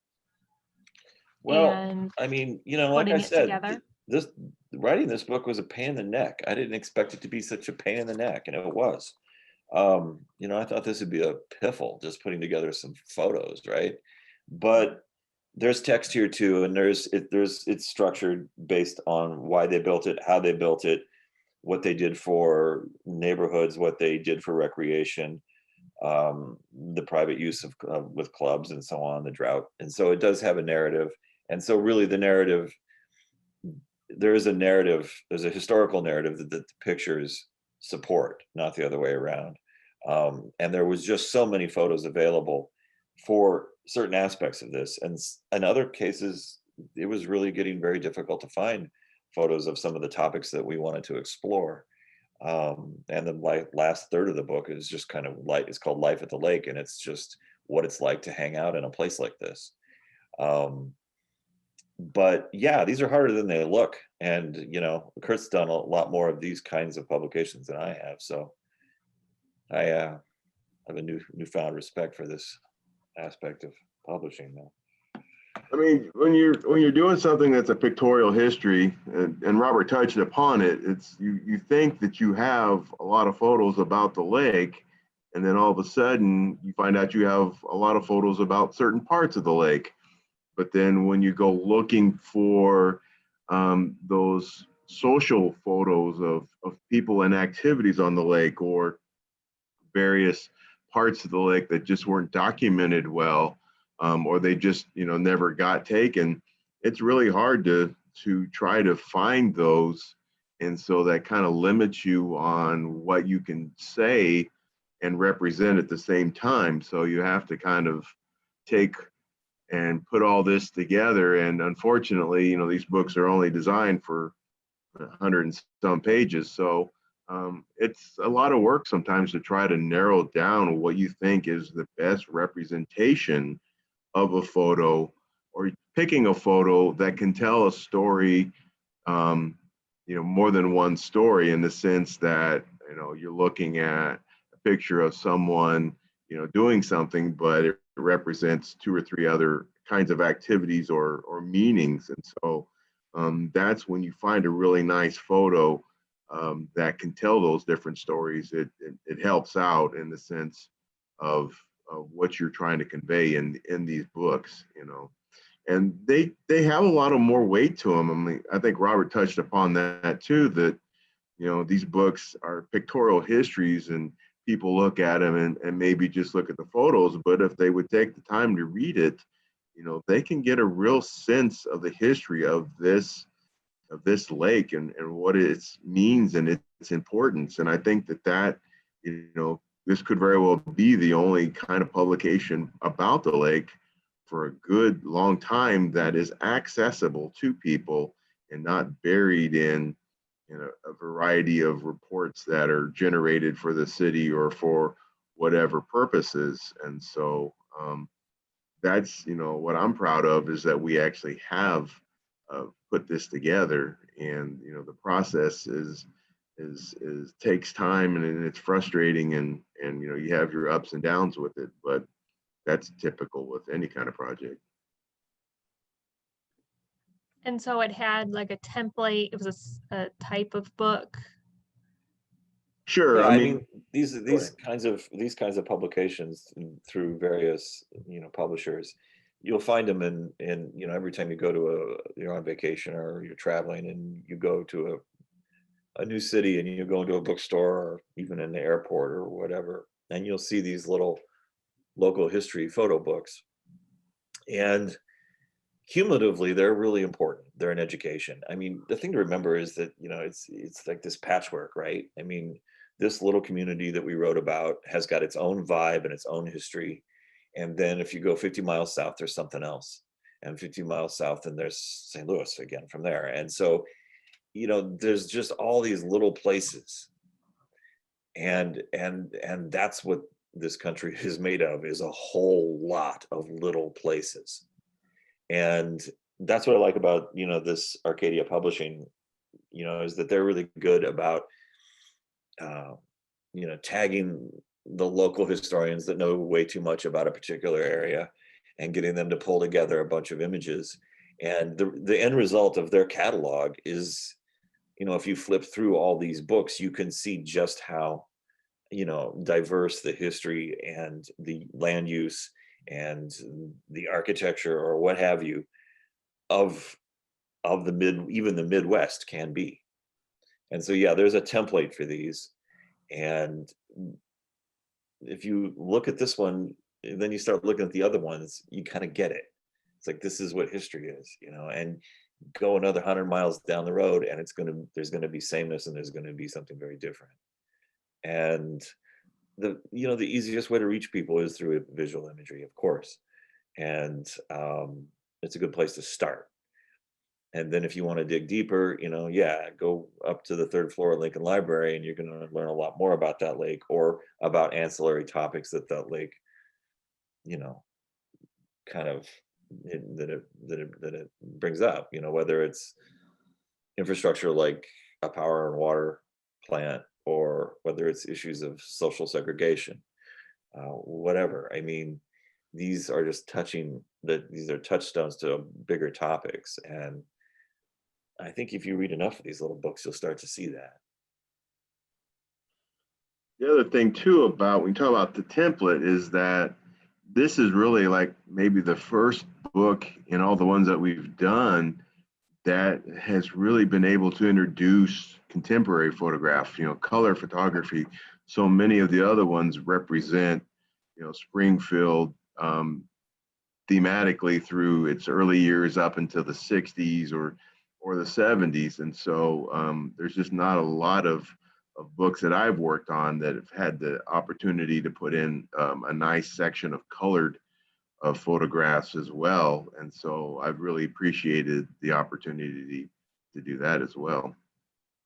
Well, and I mean, like I putting it said, together. this writing this book was a pain in the neck. I didn't expect it to be such a pain in the neck, and it was. I thought this would be a piffle, just putting together some photos, right? But there's text here too, and it's structured based on why they built it, how they built it, what they did for neighborhoods, what they did for recreation, the private use of with clubs and so on, the drought. And so it does have a narrative. And so really the narrative, there's a historical narrative that the pictures support, not the other way around. And there was just so many photos available for certain aspects of this. And in other cases, it was really getting very difficult to find photos of some of the topics that we wanted to explore. And the last third of the book is just kind of it's called Life at the Lake, and it's just what it's like to hang out in a place like this. But yeah, these are harder than they look. And, Kurt's done a lot more of these kinds of publications than I have. So I have a newfound respect for this aspect of publishing now. I mean, when you're doing something that's a pictorial history, and Robert touched upon it, it's you think that you have a lot of photos about the lake, and then all of a sudden you find out you have a lot of photos about certain parts of the lake. But then when you go looking for those social photos of people and activities on the lake, or various parts of the lake that just weren't documented well, or they just never got taken, it's really hard to try to find those. And so that kind of limits you on what you can say and represent at the same time. So you have to kind of take and put all this together. And unfortunately, these books are only designed for 100 and some pages. So it's a lot of work sometimes to try to narrow down what you think is the best representation of a photo, or picking a photo that can tell a story, more than one story, in the sense that, you're looking at a picture of someone, doing something, but it represents two or three other kinds of activities or meanings. And so that's when you find a really nice photo that can tell those different stories. It helps out in the sense of what you're trying to convey in these books, and they have a lot of more weight to them. I mean, I think Robert touched upon that too, that these books are pictorial histories, and people look at them and maybe just look at the photos, but if they would take the time to read it, they can get a real sense of the history of this lake and what it means and its importance. And I think that this could very well be the only kind of publication about the lake for a good long time that is accessible to people and not buried in a variety of reports that are generated for the city or for whatever purposes. And so that's what I'm proud of, is that we actually have put this together. And the process is takes time, and it's frustrating, and you have your ups and downs with it, but that's typical with any kind of project. And so it had like a template. It was a type of book. Sure. Yeah, I mean, these kinds of publications through various publishers, you'll find them in every time you go to you're on vacation or you're traveling and you go to a new city and you go into a bookstore, or even in the airport or whatever, and you'll see these little local history photo books. And cumulatively, they're really important. They're an education. I mean, the thing to remember is that, it's like this patchwork, right? I mean, this little community that we wrote about has got its own vibe and its own history. And then if you go 50 miles south, there's something else. and 50 miles south, and there's St. Louis again from there. And so, there's just all these little places, and that's what this country is made of, is a whole lot of little places. And that's what I like about this Arcadia Publishing, is that they're really good about tagging the local historians that know way too much about a particular area and getting them to pull together a bunch of images. And the end result of their catalog is, if you flip through all these books, you can see just how diverse the history and the land use and the architecture, or what have you, of even the Midwest can be. And so, yeah, there's a template for these. And if you look at this one, then you start looking at the other ones, you kind of get it. It's like, this is what history is, and go another 100 miles down the road, and there's going to be sameness, and there's going to be something very different. And the easiest way to reach people is through visual imagery, of course. And it's a good place to start. And then if you want to dig deeper, go up to the 3rd floor of Lincoln Library, and you're going to learn a lot more about that lake, or about ancillary topics that lake, kind of that it brings up, whether it's infrastructure like a power and water plant, or whether it's issues of social segregation, whatever. I mean, these are just these are touchstones to bigger topics. And I think if you read enough of these little books, you'll start to see that. The other thing too about when you talk about the template is that this is really like maybe the first book in all the ones that we've done that has really been able to introduce contemporary photograph, color photography. So many of the other ones represent, Springfield thematically through its early years up until the 60s or the 70s. And so there's just not a lot of books that I've worked on that have had the opportunity to put in a nice section of colored photographs as well. And so I've really appreciated the opportunity to do that as well.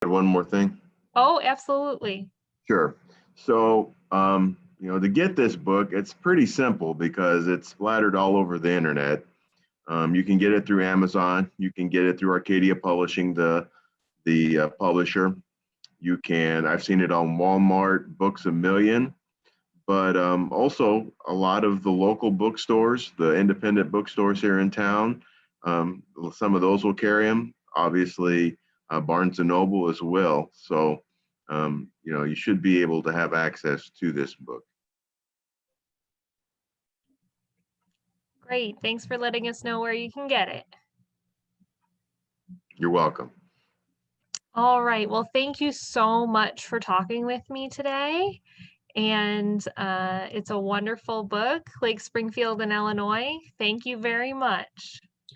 One more thing. Oh, absolutely. Sure. So, to get this book, it's pretty simple because it's splattered all over the internet. You can get it through Amazon. You can get it through Arcadia Publishing, the publisher. I've seen it on Walmart, Books A Million, but also a lot of the local bookstores, the independent bookstores here in town. Some of those will carry them. Obviously, Barnes and Noble as well. So, you should be able to have access to this book. Great. Thanks for letting us know where you can get it. You're welcome. All right. Well, thank you so much for talking with me today. And it's a wonderful book, Lake Springfield in Illinois. Thank you very much.